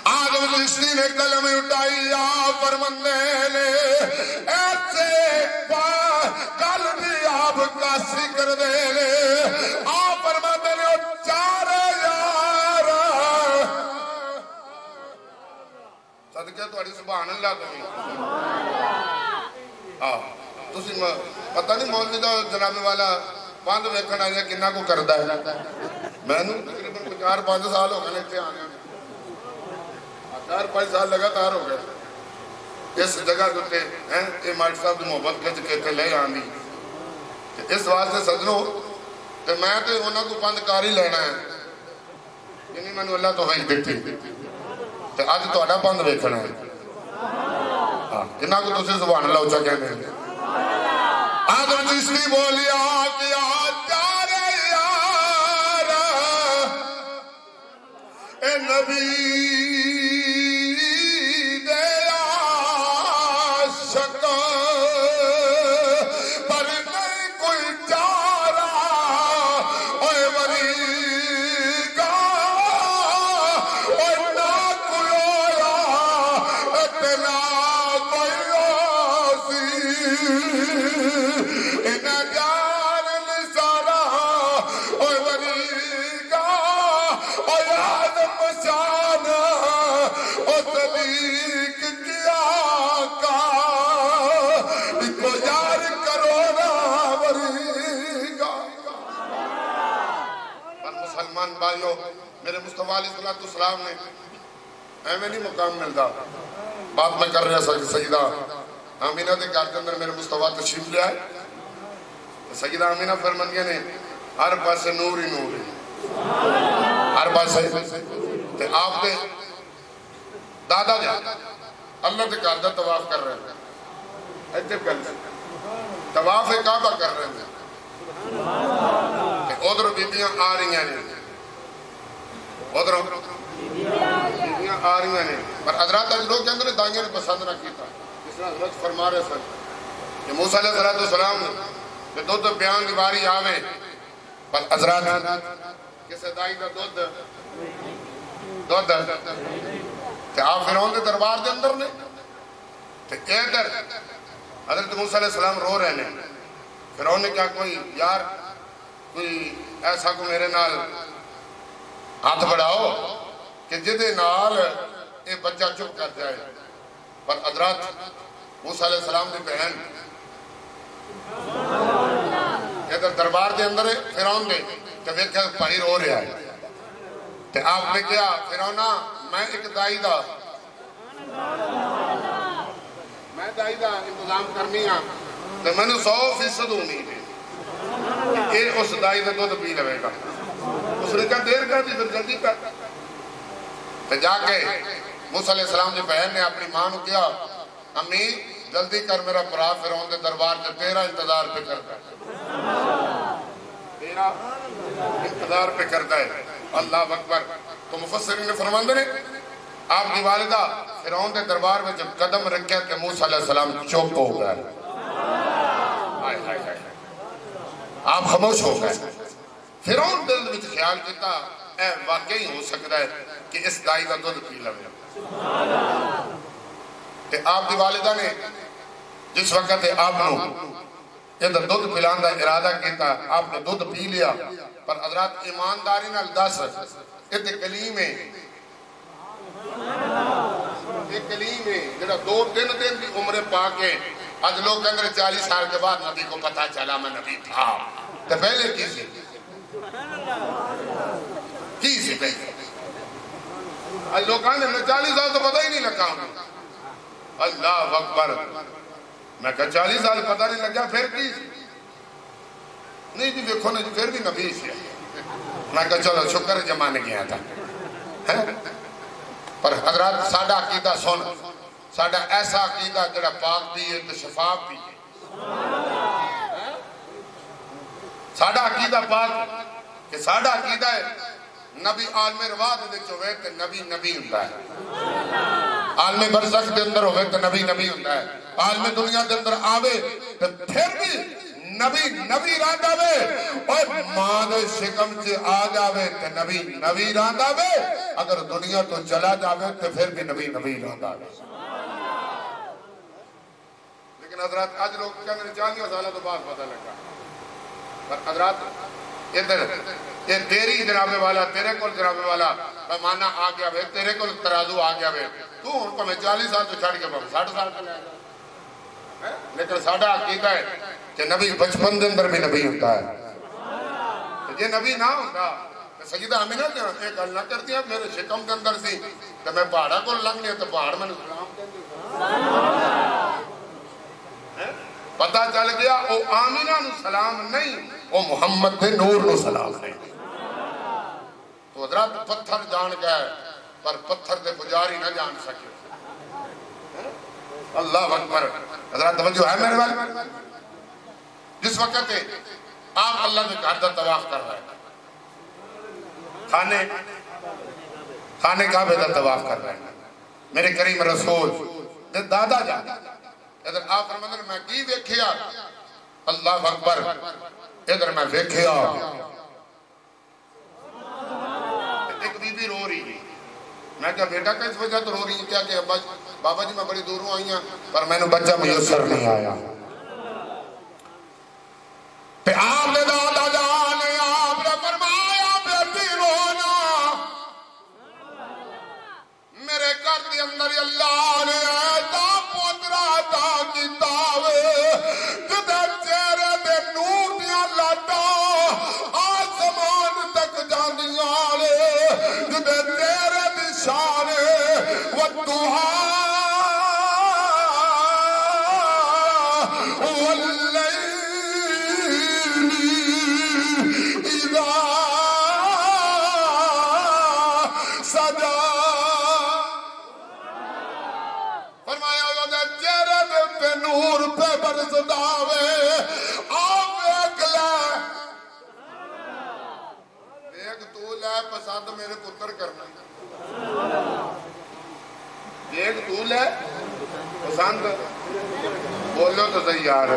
Speaker 1: آدم کشنی نے کلم اٹھائی یا فرمندے نے ایسے قلبی آپ کا ذکر دے لے آپ فرمندے نے چارے یار صدقے تو اڑی سبحان اللہ تو پتہ نہیں مولوی دا جناب والا بند ویکھن آیا کنہ کو کردا ہے میں نے تقریباً 4-5 سال ہو گئے اتنے آنے 4-5 سال لگاتار ہو گئے اس جگہ دوتے ہیں کہ مائٹ صاحب دی محبت کچھ کہتے لے آندی اس واسطے سجنوں کہ میں تو انہوں کو بند کار ہی لینا ہے یعنی میں نے اللہ تو وحی دیتی تو آج تو اڈا بند ویکھنا ہے کنہ کو تسی سبحان اللہ اچھا کہنے ہیں آدم چشتی بولیا کہ آجارے یار اے نبی دے عاشق پر نہیں کوئی چارہ اے وریگا اے نہ کوئی ہویا اتنا کوئی ہوسی بھائیو میرے مصطفیٰ علیہ السلام نے ایمیں نہیں مقام ملتا بات میں کر رہا سیدہ آمینہ دے گھر کے اندر میرے مصطفیٰ تشریف لے آئے سیدہ آمینہ فرمانیہ نے ہر پاسے نور ہی نور ہے ہر پاسے تے آپ دے دادا جا اللہ دے گھر دا طواف کر رہے ہیں ایجب کر رہے ہیں طواف کعبہ کر رہے ہیں تے ادھر بیبیاں آ رہی ہیں ادھر بیبیاں آ رہی ہیں پر حضرات اجلوں کے اندر دائیں نے پسند نہ کیتا جس طرح حضرت فرما رہے سن کہ موسیٰ علیہ السلام کہ دودھ بیان دیواری آوے پر حضرات کسے دائی دا دودھ کہ آپ فرعون دے دربار دے اندر نے کہ ادھر حضرت موسیٰ علیہ السلام رو رہے ہیں فرعون نے کہا کوئی یار کوئی ایسا کو میرے نال ہاتھ بڑھاؤ کہ جدے نال اے بچہ چپ کر جائے پر حضرات موسیٰ علیہ السلام دی بہن ادھر دربار دے اندر فرعون دے کہ ویکھا پڑھی رو رہا ہے کہ آپ نے کیا فرعونہ میں ایک دائی دا انتظام کرنی ہاں تو میں نے 100% امید ہے کہ یہ اس دائی دا دودھ پی لوے گا اس نے کہا دیر کر دی پھر جلدی کر تو جا کے موسیٰ علیہ السلام نے بہن نے اپنی ماں نے کیا امی جلدی کر میرا برا فرعون دے دربار سے تیرا انتظار پہ کرتا ہے تیرا انتظار پہ کرتا ہے اللہ اکبر تو مفسرین نے فرماندے نے آپ کی والدہ فرعون دے دربار میں جب قدم رکھے کہ موسیٰ علیہ السلام چپ ہو گئے آپ خاموش ہو گئے فرعون دل میں خیال کیتا اے واقعی ہو سکتا ہے کہ اس دائی کا دودھ پی لگے کہ آپ کی والدہ نے جس وقت آپ نے ادھر دودھ پلان دا ارادہ کیتا آپ نے دودھ پی لیا پر حضرات ایمانداری نال دس اتنے کلیم ہے ایک کلیم ہے جڑا 2-3 دن کی عمر پا کے آج لوگ اندر 40 سال کے بعد نبی کو پتا چلا میں نبی تھا تو پہلے کی سی لوگوں نے 40 سال تو پتہ ہی نہیں لگا اللہ اکبر میں کہا 40 سال پتہ نہیں لگا پھر کی نہیں جی دیکھو نا جی پھر بھی نبی سے میں کہا چلو شکر جمانے گیا تھا پر حضرات ساڑھا عقیدہ سن ساڑھا ایسا عقیدہ جڑا پاک بھی ہے تو شفاف بھی ہے ساڑھا عقیدہ پاک کہ ساڑھا عقیدہ ہے نبی عالم رواد دے چوئے تو نبی نبی ہوتا ہے عالم برزخ دے اندر ہوئے تو نبی نبی ہوتا ہے عالم دنیا دے اندر آوے تو پھر بھی نبی نبی رات آوے اور ماں دے شکم سے آ جاوے تو نبی نبی رات آوے اگر دنیا تو چلا جاوے تو پھر بھی نبی نبی رات آوے لیکن حضرات آج لوگ کہنے ہیں 40 سالہ تو بعد پتہ لگا پر حضرات ادھر یہ تیری جناب والا تیرے کول جناب والا پیمانہ آ گیا وے تیرے کول ترازو آ گیا وے تو ان کو میں 40 سال تو چھڑ کے 60 سال کا لے گا لیکن ساڑھا عقیدہ ہے کہ نبی بچپن دے اندر بھی نبی ہوتا ہے یہ نبی نہ ہوتا سیدہ آمینہ نے ایک گل نہ کرتی ہے میرے شکم کے اندر سی تو میں پہاڑا کو لنگ لیا تو پہاڑ میں سلام پتہ چل گیا او آمینہ نو سلام نہیں او محمد دے نور نو سلام نہیں تو حضرات پتھر جان گئے پر پتھر دے پجاری نہ جان سکے اللہ اکبر حضرات توجہ ہے میرے والے جس وقت آپ اللہ کے گھر دا طواف کر رہے ہیں خانے کعبے دا طواف کر رہے ہیں میرے کریم رسول دے دادا جان ادھر آپ فرماندے میں کی ویکھیا اللہ اکبر ادھر میں ویکھیا ایک بی بی رو رہی ہے میں کہا بیٹا کس وجہ تو رو رہی ہے کیا کہ بابا جی میں بڑی دوروں آئی ہیں پر میں نے بچہ میسر نہیں آیا پہ آپ نے دادا جانے آپ نے فرمایا بیٹی رونا میرے گھر کے اندر اللہ نے ایسا پوترا عطا کیتا وے جدے چہرے دے نور دیا لاٹا آسمان تک جاندیاں لے جدے چہرے دی شان والدہا پسند میرے پتر کرنا ایک طول ہے پسند بولو تو صحیح یار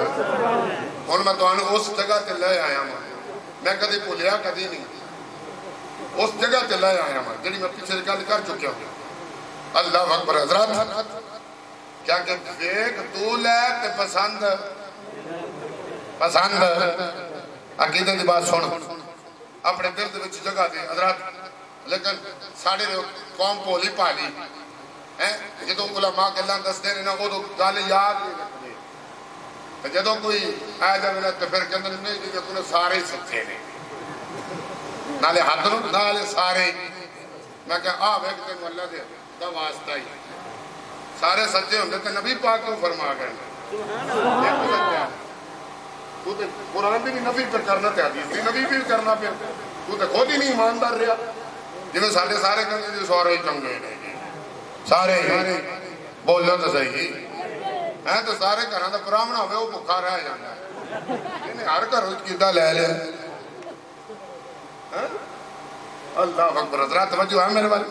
Speaker 1: ہوں میں تمہیں اس جگہ تے لے آیا میں کدی بھولیا کدی نہیں اس جگہ تے لے آیا جی میں پیچھے گل کر چکیا ہوں اللہ اکبر حضرات کیا کہ ایک طول ہے تے پسند پسند عقیدے کی بات سن اپنے دل دے وچ جگہ دے حضرات لیکن ساڑھے قوم پولی پالی جدو علماء کے اللہ دستے ہیں وہ تو گل یاد نہیں رکھتے جدو کوئی آیا جائے تو پھر کہندے نہیں جی کہ سارے سچے نے نالے حد نو نالے سارے میں کہا آ ویک تینوں اللہ دے دا واسطہ ہی سارے سچے ہوندے تے نبی پاک کو فرما گئے تو تے قرآن بھی نبی پر کرنا تے حدیث بھی نبی بھی کرنا پہ تو تے خود ہی نہیں ایماندار رہا جنہیں سارے سارے کرنے جو سورے چنگے سارے بولو تو صحیح ہے تو سارے گھراں دا پرامنا ہوئے وہ بھکا رہ جانا ہے انہیں ہر گھر کیتا لے لے اللہ اکبر حضرات توجہ ہے میرے والے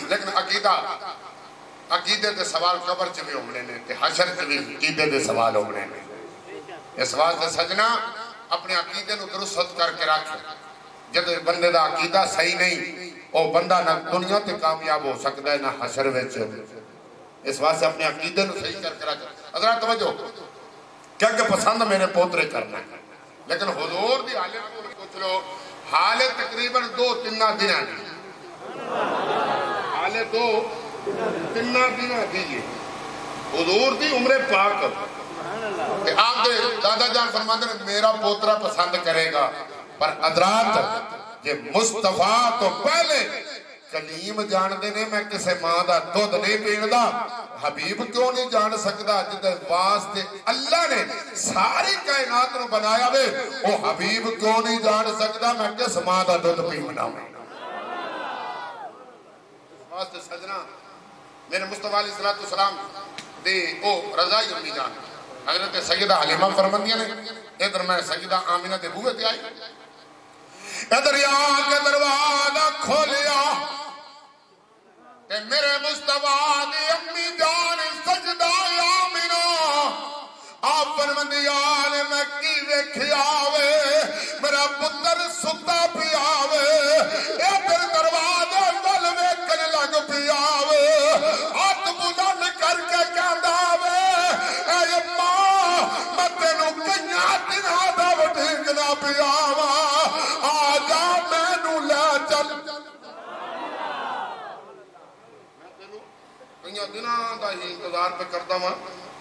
Speaker 1: لیکن عقیدے دے سوال قبر چ بھی ہونے نے تے حشر چ بھی عقیدے دے سوال ہونے نے اس واسطے سجنا اپنے عقیدے نو درست کر کے رکھ جب بندے دا عقیدہ صحیح نہیں وہ بندہ نہ دنیا تے کامیاب ہو سکتا ہے نہ حشر وچ اس واسطے اپنے عقیدے نو صحیح کر کے رکھ حضرات توجہ کیا کہ پسند میرے پوترے کرنا ہے لیکن حضور دی حالت کو پوچھ لو حالت تقریباً 2-3 دن حالت 2-3 دن دیجئے حضور دی عمر پاک آپ دے دادا جان فرماتے ہیں میرا پوترا پسند کرے گا پر حضرات یہ مصطفیٰ تو پہلے کلیم جاندے نے میں کسے ماں دا دودھ نہیں پیندا حبیب کیوں نہیں جان سکدا جدے واسطے اللہ نے ساری کائنات نو بنایا وے او حبیب کیوں نہیں جان سکدا میں کس ماں دا دودھ پینا ہوں واسطے سجنا میرے مصطفیٰ علیہ السلام دے او رضائی امی جان حضرت سیدہ حلیمہ فرمندیاں نے ادھر میں سیدہ آمینہ دے بوئے تے آئی ادھر یا کے دروازہ کھولیا تے میرے مصطفیٰ دی امی جان سجدہ آمینہ آپ فرمندیاں نے میں کی ویکھیا وے میرا پتر ستا پیا وے ادھر دروازہ ول ویکھن لگ پیا وے ہاتھ بلند کر کے کہندا وے اے ماں میں تینوں کئیاں دناں دا وڈھنگنا پیا وا آ جا مینوں لے چل کئیاں دناں دا ہی انتظار پہ کرتا ہوں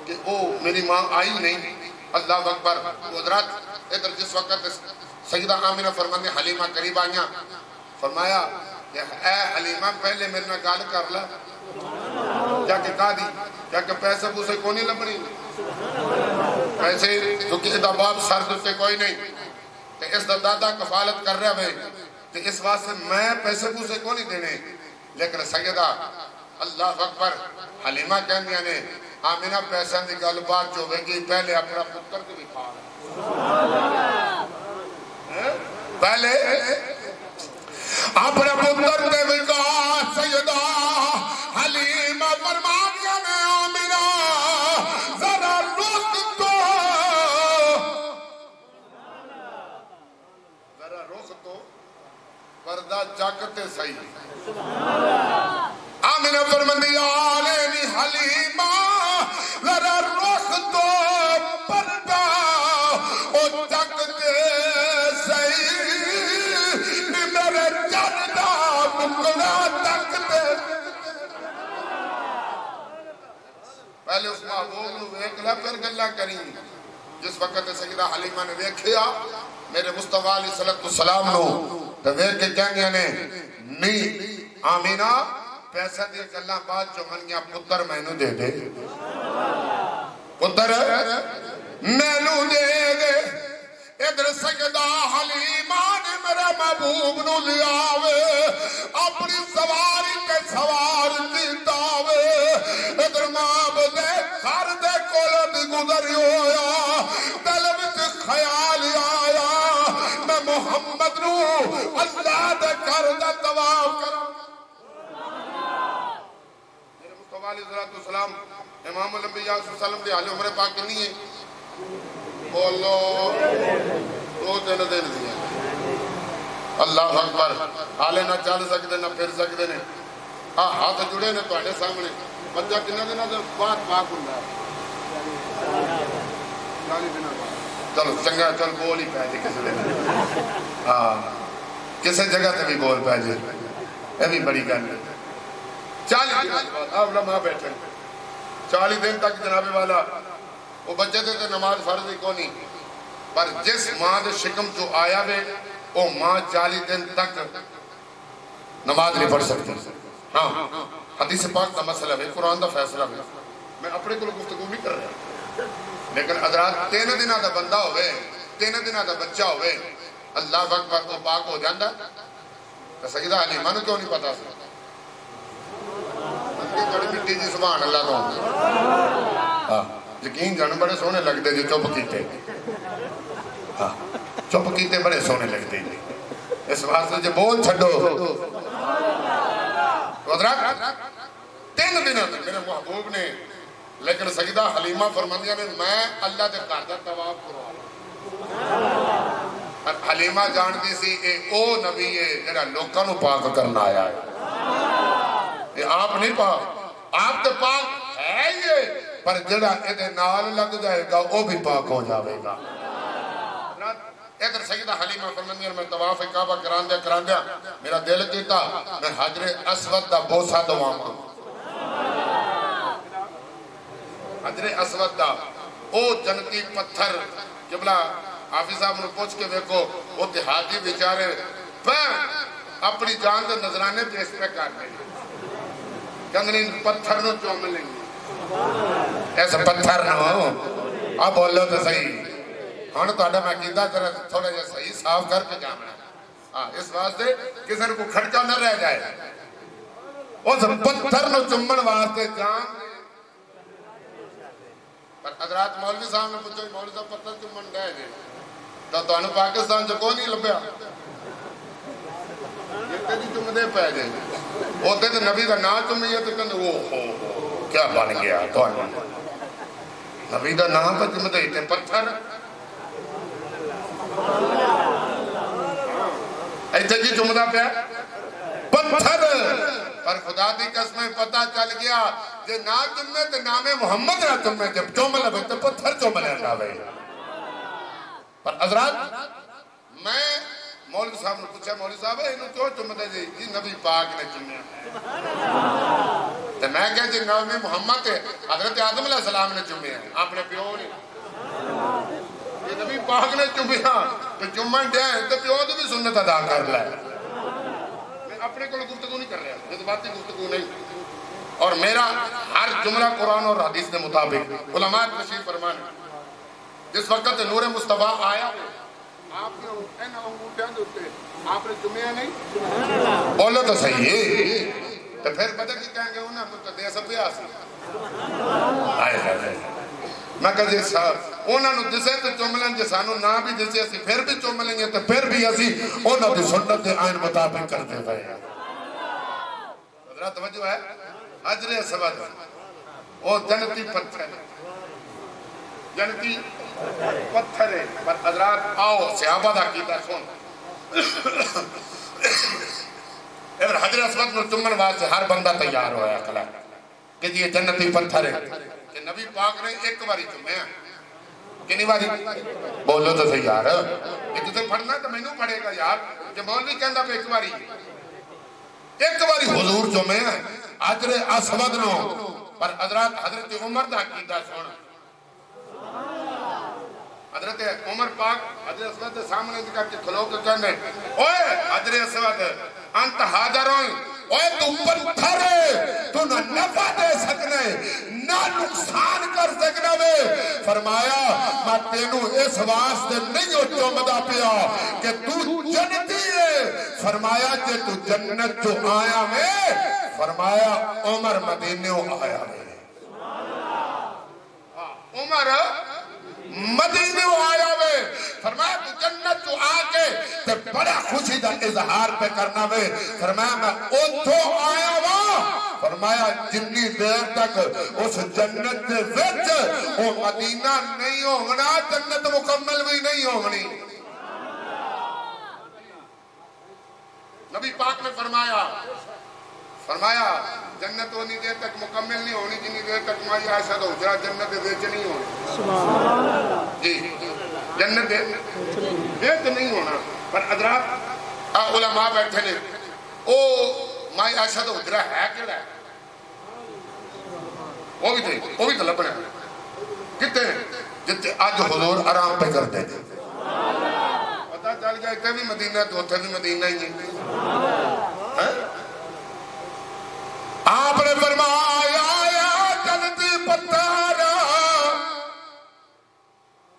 Speaker 1: کہ او میری ماں آئی نہیں اللہ اکبر حضرات ادھر جس وقت سیدہ آمینہ فرمانے حلیمہ قریب آئیاں فرمایا کہ اے حلیمہ پہلے میرے نہ گال کر لا کیا کہ کہا دی کیا کہ پیسے پوسے کو نہیں لبنی پیسے کیونکہ ادھا باب سر دوسے کوئی نہیں کہ اس دادا کفالت کر رہے ہوئے کہ اس واسطے میں پیسے پوسے کو نہیں دینے لیکن سیدہ اللہ اکبر حلیمہ کہنیا نے آمینہ پیسہ دی گل بات جو ہوئے گی پہلے اپنا پتر کو بھی کھا پہلے اپنا پتر کو بھی کھا سیدہ حلیمہ فرمانیہ نے آمینہ ذرا رخ تو ذرا رخ تو پردہ جاکتے صحیح آمینہ فرمندیاں آلینی حلیمہ ذرا رخ تو پردہ او جاکتے صحیح میرے جردہ مکنا تکتے پہلے اس محبوب نے ویکلا پھر گلہ کریں جس وقت سیدہ حلیمہ نے ویکھیا میرے مصطفیٰ علیہ السلام نو تو ویکھ کے کہنگیا نے نہیں آمینہ پیسہ دے گلہ بات جو من گیا پتر میں نو دے دے پتر میں نو دے دے ادھر سیدہ حلیمہ نے میرا محبوب نو لیاوے اپنی سواری کے سوار دیتاوے ادھر ماب دے گھر دے کولد گزری ہویا دل وچ خیال آیا میں محمد نو اللہ دے گھر دا طواف کرا میرے مصطفیٰ علیہ السلام امام الانبیاء صلی اللہ علیہ وسلم دے حال عمر پاک کنی ہے بولو دو دن دن دیا اللہ اکبر حالے نہ چل سکتے نہ پھر سکتے نے ہاتھ جڑے نے تواڈے سامنے بچہ کتنا دنوں دے بعد پاک ہوندا ہے 40 دنوں بعد چلو چنگا چل بول ہی پے جی کسی دن کسی جگہ تے بھی بول پے جی یہ بھی بڑی گل ہے 40 دن بعد آپ علماء بیٹھے 40 دن تک جناب والا وہ بچے تھے نماز فرض ہی کو نہیں پر جس ماں دے شکم جو آیا وے وہ ماں 40 دن تک نماز نہیں پڑھ سکتی ہاں حدیث پاک دا مسئلہ ہے قرآن دا فیصلہ ہے میں اپنے کو گفتگو نہیں کر رہا لیکن حضرات 3 دنہ دا بندہ ہوئے 3 دنہ دا بچہ ہوئے اللہ اکبر کو پاک ہو جاندہ تو سیدہ حلیمہ نے کیوں نہیں پتا سکتا بڑی مٹی جی سبحان اللہ تو یقین جان بڑے سونے لگتے جی چپ کیتے چپ کیتے بڑے سونے لگتے جی اس واسطے جو بول چھڑو حضرات 3 دنوں تک میرے محبوب نے لیکن سیدہ حلیمہ فرماندیاں نے میں اللہ دے گھر دا طواف کروا حلیمہ جان دی سی اے او نبی ہے جڑا لوکاں نو پاک کرنا آیا ہے یہ آپ نہیں پاک آپ تے پاک ہے یہ پر جڑا ادھے نال لگ جائے گا وہ بھی پاک ہو جاوے گا ادھر سیدہ حلیمہ فرماندیاں میں طواف کعبہ کران دیا میرا دل کیتا میں حجر اسود دا بوسہ دواما حجر اسود دا او جنتی پتھر قبلہ حافظ صاحب نے پوچھ کے دیکھو وہ تحادی بیچارے اپنی جان دے نظرانے پیش پہ کر دیں کہندے پتھر نو چوم لیں گے ایسا پتھر نو اب بولو تو صحیح ہاں تو میں کیتا تھوڑا جا صحیح صاف کر کے جانا اس واسطے کسی کو کھڑکا نہ رہ جائے اس پتھر نو چمن واسطے جان پر حضرات مولوی صاحب نے پوچھو مولوی صاحب پتھر چمن رہ جائے تو انہوں پاکستان جو کوئی نہیں لبیا یہ جی چمدے پہ جائے ہوتے تو نبی کا نام چمیے تو کہنے اوہ کیا بن گیا تو نبی کا نام پہ چمدے تھے پتھر ایسے جی چمدہ پہ پتھر پر خدا دی قسمیں پتہ چل گیا جے نا چمے تے نام محمد نہ چمے جب چوملہ بھئی تو پتھر چوملہ نہ بھئی پر حضرات میں مولوی صاحب نے پوچھا مولوی صاحب انہوں کیوں چمدے جی نبی پاک نے چمیا تو میں کہا جی نام محمد ہے حضرت آدم علیہ السلام نے چمیا اپنے پیو نے یہ نبی پاک نے چمیا تو چمن دیا ہے تو پیو تو بھی سنت ادا کر لائے میں اپنے کو گفتگو نہیں کر رہا یہ تو باتیں گفتگو نہیں اور میرا ہر جملہ قرآن اور حدیث کے مطابق علماء تشریف فرمانے جس وقت نور مصطفیٰ آیا آپ نے این انگوٹھیاں دوتے آپ نے چمیا نہیں بولو تو صحیح ہے تو پھر پتہ کی کہیں گے انہیں مجھے سب بھی آسی میں کہا جی صاحب انہوں نے جسے تو چملیں جی سانو نہ بھی جسے اسی پھر بھی چملیں گے تو پھر بھی اسی انہوں نے سنت آئین مطابق کرتے ہوئے حضرات توجہ ہے حجر اسود وہ جنتی پتھر ہے جنتی پتھر ہے پر حضرات آؤ صحابہ دا کیتا سن اگر حجر اسود میں چمن واسے ہر بندہ تیار ہویا کلا کہ یہ جنتی پتھر ہے کہ نبی پاک نے ایک باری چمے ہیں کنی باری بولو تو صحیح یار یہ تجھے پڑھنا تو میں نوں پڑھے گا یار کہ مولوی کہندہ پہ ایک باری حضور چمے ہیں حجر اسود نو پر حضرات حضرت عمر دا کیتا سن حضرت عمر پاک حجر اسود کے سامنے دکھا کے کھلو کے کہنے اوے حجر اسود انت حاضرون اوے تو پتھر ہے تو نہ نفع دے سکنے نہ نقصان کر سکنا میں فرمایا میں تینوں اس واسطے نہیں ہو چومدہ پیا کہ تو جنتی ہے فرمایا کہ تو جنت جو آیا میں فرمایا عمر مدینہ آیا میں عمر مدینہ آیا میں فرمایا تو جنت تو آکے تے بڑا خوشی دا اظہار پہ کرنا میں فرمایا میں اتھو آیا ہوا فرمایا جنی دیر تک اس جنت دے وچ وہ مدینہ نہیں ہوگنا جنت مکمل بھی نہیں ہوگنی نبی پاک نے فرمایا جنت ہونی دیر تک مکمل نہیں ہونی جنی دیر تک مائی عائشہ تو حجرہ جنت ویچ نہیں ہونی جی جنت ویچ نہیں ہونا پر حضرات علماء بیٹھے نے او مائی عائشہ تو حجرہ ہے کیڑا ہے وہ بھی تو لبنے کتے جتے آج حضور آرام پہ کرتے تھے پتہ چل گیا اتنے بھی مدینہ تو اتنے بھی مدینہ ہی نہیں آپ نے فرمایا یا جنتی پتھر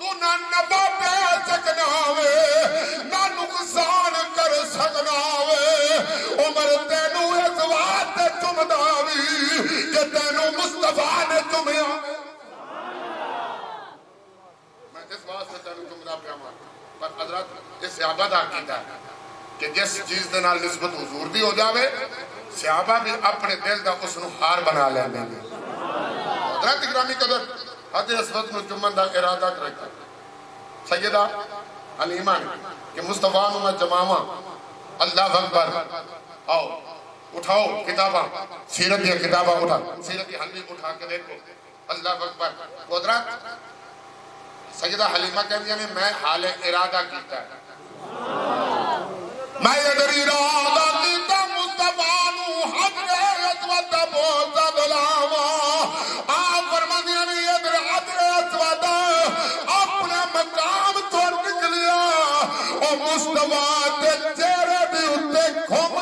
Speaker 1: تو نہ نفع پہ سکنا ہوئے نہ نقصان کر سکنا ہوئے عمر تینوں اس واسطے چمدا وی کہ تینوں مصطفیٰ نے چمیا میں اس واسطے تینوں چمدا پیا پر حضرت اس صحابہ دا عقیدہ ہے کہ جس چیز دے نال نسبت حضور دی ہو جاوے صحابہ بھی اپنے دل دا اس نو ہار بنا لیں گے حضرت اکرامی قدر حجر اسود میں چمن دا ارادہ کرتا سیدہ حلیمہ کہ مصطفیٰ نو میں جماما اللہ اکبر آؤ اٹھاؤ کتابہ سیرت یا کتابہ اٹھا سیرت کی حلمی اٹھا کے دیکھو اللہ اکبر حضرت سیدہ حلیمہ کہتے ہیں میں حال ارادہ کیتا ہے میں ادھر ارادہ کیتا مصطفیٰ نو حجر اسود بوزا دلاما آپ فرماندی نے ادھر حجر اسود اپنے مقام تو نکلیا اور مصطفیٰ تے چہرے بھی اتے کھوم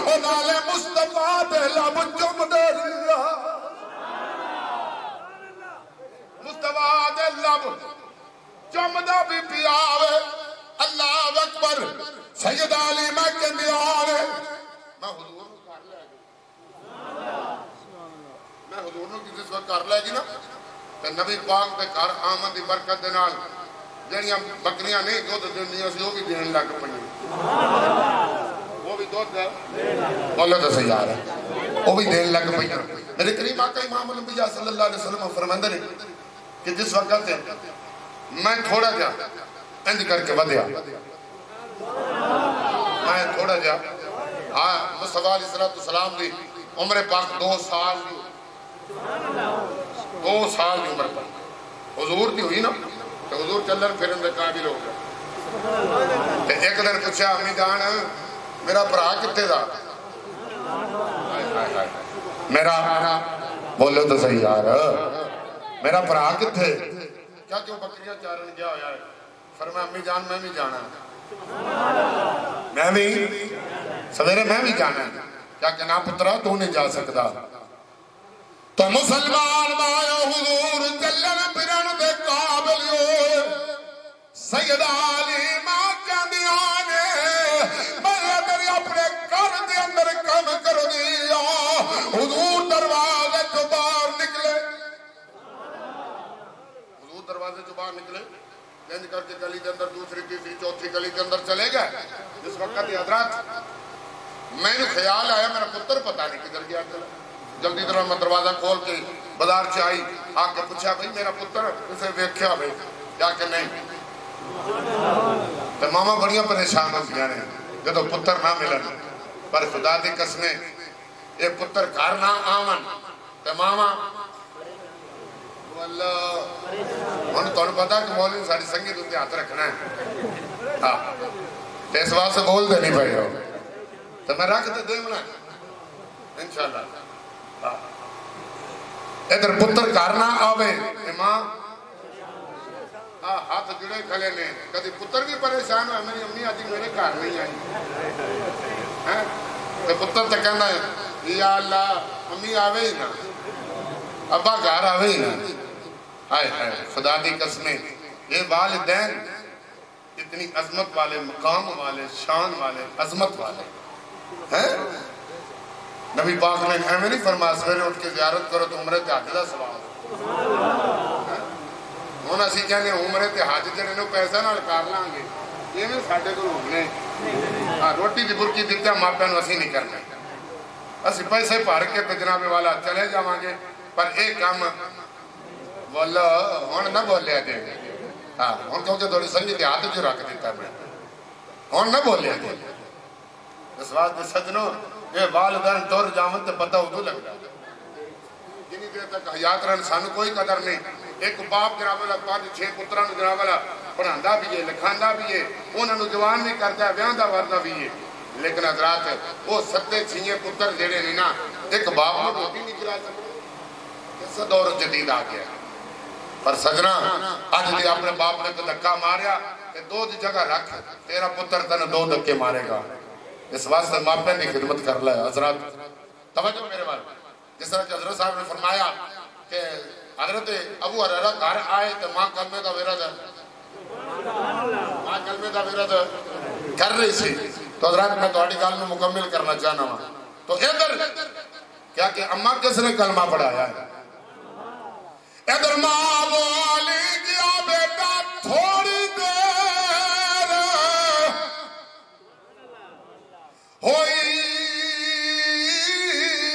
Speaker 1: او نالے مصطفیٰ دے لب چم دے ریا مصطفیٰ دے لب چم دا بھی پیاوے اللہ اکبر سید علی میں کہندی آنے میں حضور نو کر لے گی میں حضور نو کسی وقت کر لے گی نا تے نبی پاک دے گھر آمد دی برکت دے نال جڑیاں بکریاں نہیں دودھ دیندیاں سی وہ بھی دین لگ پئیاں وہ بھی دودھ بولو تو صحیح آ رہا ہے وہ بھی دین لگ پئیاں میرے کریم آقا امام الانبیاء صلی اللہ علیہ وسلم فرماندے نے کہ جس وقت میں تھوڑا جا انج کر کے ودیا میں تھوڑا جا مصطفیٰ علیہ السلام دی عمر پاک 2 سال دی 2 سال دی عمر پاک حضور دی ہوئی نا تو حضور چلن پھرن دے قابل ہو گیا ایک دن پوچھا امی جان میرا بھرا کتے دا میرا بولو تو صحیح یار میرا بھرا کتے کیا جو بکریاں چارن گیا ہویا ہے فرمایا امی جان میں بھی جانا میں بھی سویرے میں بھی جانا کیا کہنا پترا تو نہیں جا سکتا تو مسلمان مایو حضور چلن پھرن دے قابل ہوئے سید علی ماں کہندیاں میں میری اپنے گھر دے اندر کم کر دیا حضور دروازے تو باہر نکلے حضور دروازے تو باہر نکلے گنج کر کے گلی کے اندر دوسری تیسری چوتھی گلی کے اندر چلے گئے جس وقت حضرات میں نے خیال آیا میرا پتر پتہ نہیں کدھر گیا چلا جلدی طرح میں دروازہ کھول کے بازار سے آئی آ کے پوچھا بھائی میرا پتر اسے ویکھیا بھائی کیا کہ نہیں تو ماما بڑیاں پریشان ہو گیا نے جدو پتر نہ ملن پر خدا دی قسمیں یہ پتر گھر نہ آون تو ماما اللہ انہوں تو پتا کہ مولوی ساری سنگیت ان کے ہاتھ رکھنا ہے تو اس واسطے بول دے نہیں پائی ہو تو میں رکھ دے دے منا انشاءاللہ ادھر پتر کرنا آوے ماں ہاتھ جڑے کھلے نے کدی پتر بھی پریشان ہوئے میری امی آجی میرے گھر نہیں آئی تو پتر تو کہنا ہے یا اللہ امی آوے ہی نا ابا گھر آوے ہی نا ہائے ہائے خدا دی قسمیں یہ والدین اتنی عظمت والے مقام والے شان والے عظمت والے ہیں نبی پاک نے ہمیں نہیں فرمایا سویرے اٹھ کے زیارت کرو تو عمرے تے حج دا ثواب ہن اسی کہنے عمرے تے حج جڑے نو پیسہ نال کر لیں گے یہ میں ساڈے کول ہونے روٹی دی برکی دتا ماپیاں نو اسی نہیں کرنا اسی پیسے بھر کے تے جناب والا چلے جاواں گے پر ایک کام بولو ہن نہ بولیا جے ہاں ہن کیونکہ تھوڑی سنگی تے ہاتھ جو رکھ دیتا میں ہن نہ بولیا جے اس واسطے سجنوں یہ والدین ٹر جاون تے پتہ ادو لگدا جنی دیر تک حیات رہن سانو کوئی قدر نہیں ایک باپ جناب والا 5-6 پتراں نوں جناب والا پڑھاندا بھی ہے لکھاندا بھی ہے انہاں نوں جوان بھی کردا ہے ویاہندا وردا بھی ہے لیکن حضرات وہ 7-6 پتر جڑے نے نا ایک باپ نوں روٹی نہیں کھلا سکدے اس دور جدید آ گیا پر سجنا اج بھی اپنے باپ نے تو دھکا ماریا کہ 2 دی جگہ رکھ تیرا پتر تن 2 دھکے مارے گا اس واسطے ماپے کی خدمت کر لے حضرات توجہ میرے بار جس طرح کہ حضرت صاحب نے فرمایا کہ حضرت ابو ہریرہ گھر آئے تو ماں کلمے دا ورد ماں کلمے دا ورد کر رہی سی تو حضرات میں تہاڈی گل میں مکمل کرنا چاہنا ہوں تو ادھر کیا کہ اماں کس نے کلمہ پڑھایا ہے ادھر ماں بولی گیا بیٹا تھوڑی دیر ہوئی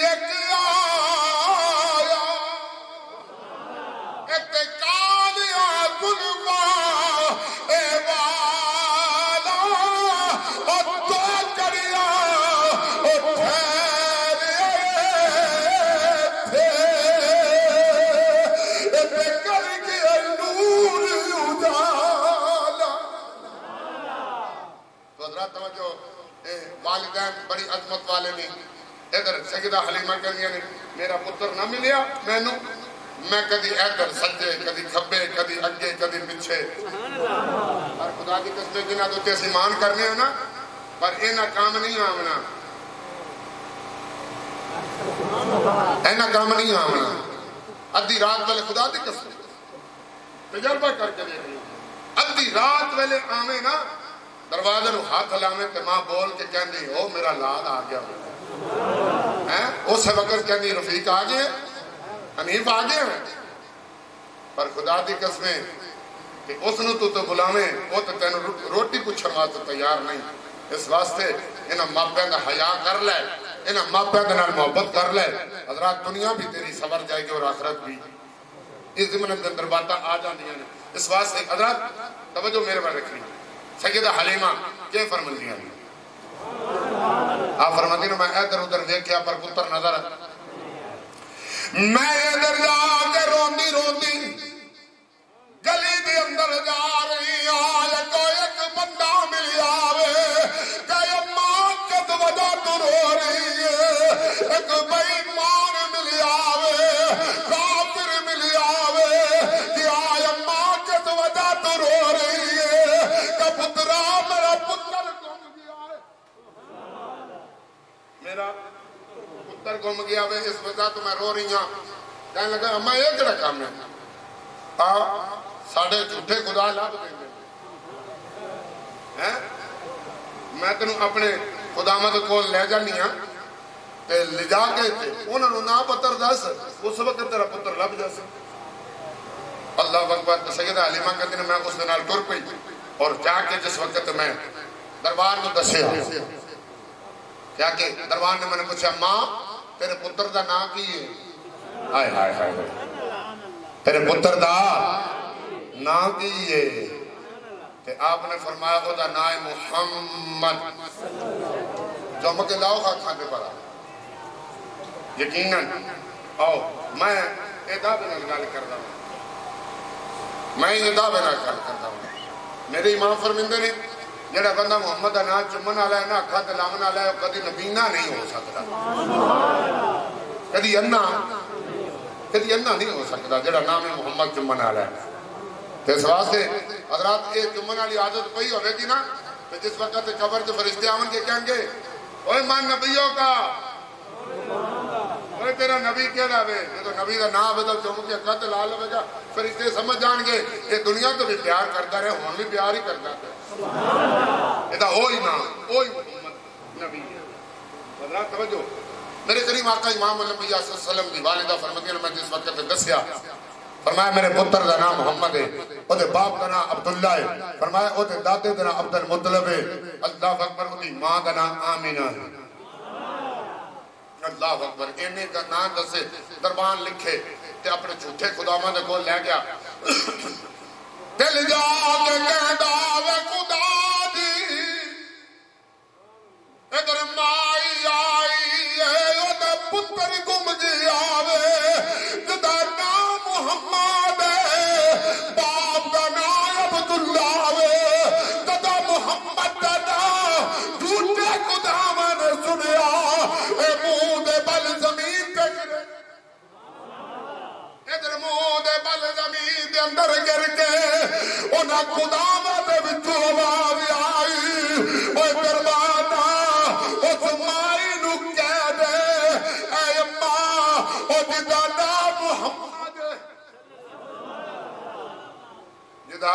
Speaker 1: ایک آیا اتقالیا گلوا اے والا اور 2 کڑیا والدین بڑی عظمت والے نے ادھر سیدہ حلیمہ کہنی نے میرا پتر نہ ملیا میں کدی ادھر سجے کدی کھبے کدی اگے کدی پیچھے اور خدا کی قسم جنہاں تے ایمان کرنے ہیں نا پر انہاں کام نہیں آونا نہ کام نہیں آمنا ادھی رات والے خدا دی قسم تجربہ کر کے دیکھیں ادھی رات والے آمیں نا دروازے نو ہاتھ لامے تے ماں بول کے کہندی او میرا لال آ گیا اس وقت کہندی رفیق آ گئے حنیف آ گئے پر خدا دی قسمیں کہ اس نو تو بلاویں وہ تو تینوں روٹی پوچھن واسطے تیار نہیں اس واسطے انہاں ماپیاں دا حیا کر لے انہاں ماپیاں دے نال محبت کر لے حضرات دنیا بھی تیری سور جائے گی اور آخرت بھی اس ضمن کے اندر باتاں آ جاندیاں نے اس واسطے حضرات توجہ میرے پر رکھنی سیدہ حلیمہ کیا فرماندیاں آپ فرماندی نے میں ادھر ادھر دیکھیا پر پتر نظر میں ادھر جا کے روندی روندی گلی دے اندر جا رہی آیا کوئی ایک بندہ مل آوے کہ اماں کد وجہ تو رو رہی ہے ایک بے ایمان مل آوے کافر مل آوے کہ آیا اماں کد وجہ تو رو رہی ہے کہ پترا میرا پتر گم گیا ہے میرا پتر گم گیا ہے اس وجہ تو میں رو رہی ہوں کہنے لگا اماں یہ کڑا کام ہے ساڑھے جھوٹے خدا لاب دیں گے میں تنوں اپنے خدامت کو لے جانی ہاں تے لے جا کے انہوں نے نا پتر دس اس وقت تیرا پتر لب جیسے اللہ اکبر سیدہ حلیمہ کہتے ہیں میں اس دنال ٹر پئی اور جا کے جس وقت میں دربار میں دسے کیا کہ دربار نے میں نے پوچھا ماں تیرے پتر دا نا کی ہے ہائے ہائے ہائے تیرے پتر دا نا کیے کہ آپ نے فرمایا وہ دا نا محمد جو مکہ لاؤ کھانے پڑا یقیناً آؤ میں ادا بنا گال کرتا ہوں میں ادا بنا گال کرتا ہوں میرے امام فرمندے نے جڑا بندہ محمد دا نا چمن آلہ ہے نا اکھا تلامن آلہ ہے کدی نبینہ نہیں ہو سکتا کدی انہ نہیں ہو سکتا جڑا نام محمد چمن آلہ ہے تو اس واسطے حضرات یہ چمن والی عادت پئی ہوئے گی نا تو جس وقت قبر سے فرشتے آمن کے کہیں گے اوہ مان نبیوں کا اوہ تیرا نبی کیا رہے یہ تو نبی کا نام ہے تو چمن کے قتل لال ہوئے گا فرشتے سمجھ جان گے یہ دنیا تو بھی پیار کرتا رہے ہون بھی پیار ہی کرتا ہے یہ تو ہوئی نام ہوئی محمد نبی حضرات توجہ میرے کریم آقا امام الانبیاء صلی اللہ علیہ وسلم دی والدہ فرماتی ہیں میں جس وقت دسیا فرمایا میرے پتر دا نام محمد ہے او دے باپ دا نام عبداللہ ہے فرمایا او دے دادے دا نام عبد المطلب ہے اللہ اکبر او دی ماں دا نام آمینہ ہے اللہ اکبر انہیں کا نام دسے دربان لکھے تے اپنے جھوٹے خداوند کو لے گیا دل جا کے کہدا وے خدا دی ادھر مائی آئی ہے او دے پتر گم گیا وے جدا نام محمد باپ دا نام عبداللہ وے جدا محمد دا نام جھوٹے خداوند نے سنیا اے منہ دے بل زمین پہ گرے ادھر منہ دے بل زمین دے اندر گر کے انہاں خداوند دے وچوں آواز آئی اوے قربانا اس مائی نو کہہ دے اے اماں او جدا نام محمد جدا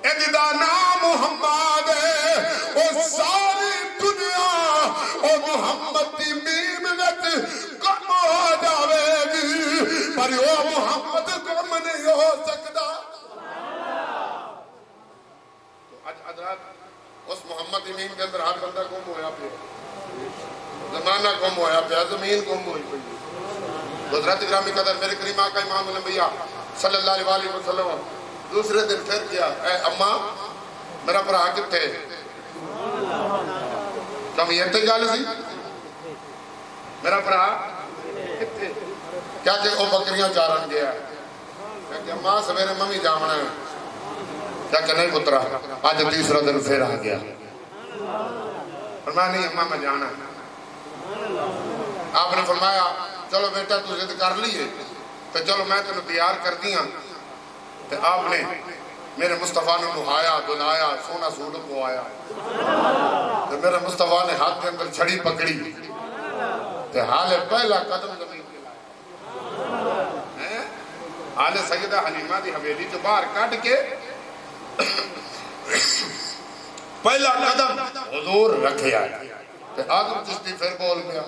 Speaker 1: اے جدا نام محمد او ساری دنیا او محمد دی میم وچ کم ہو جاوے گی پر او محمد کم نہیں ہو سکتا آج حضرات اس محمد امین کے اندر ہر بندہ گم ہویا پہ زمانہ گم ہویا پہ زمین گم ہوئی پہ حضرت گرامی قدر میرے کریم آقا امام الانبیاء صلی اللہ علیہ وسلم دوسرے دن پھر کیا اے اماں میرا برا کتے کم یہ تے گال سی میرا برا کتے کیا کہ او بکریاں چارن گیا کہ اماں سویرے ممی جامنا ہے کیا کہ نہیں پترا آج تیسرا دن پھر آ گیا فرمایا نہیں اماں میں جانا آپ نے فرمایا چلو بیٹا تو ضد کر لیے تو چلو میں تینوں تیار کر دیا تو آپ نے میرے مصطفیٰ نے نہایا دلایا سونا سوٹ کو آیا تو میرے مصطفیٰ نے ہاتھ کے اندر چھڑی پکڑی تے حال پہلا قدم زمین پہ حال سیدہ حلیمہ دی حویلی جو باہر کٹ کے پہلا قدم حضور رکھے آئے تے آدم چشتی پھر بول گیا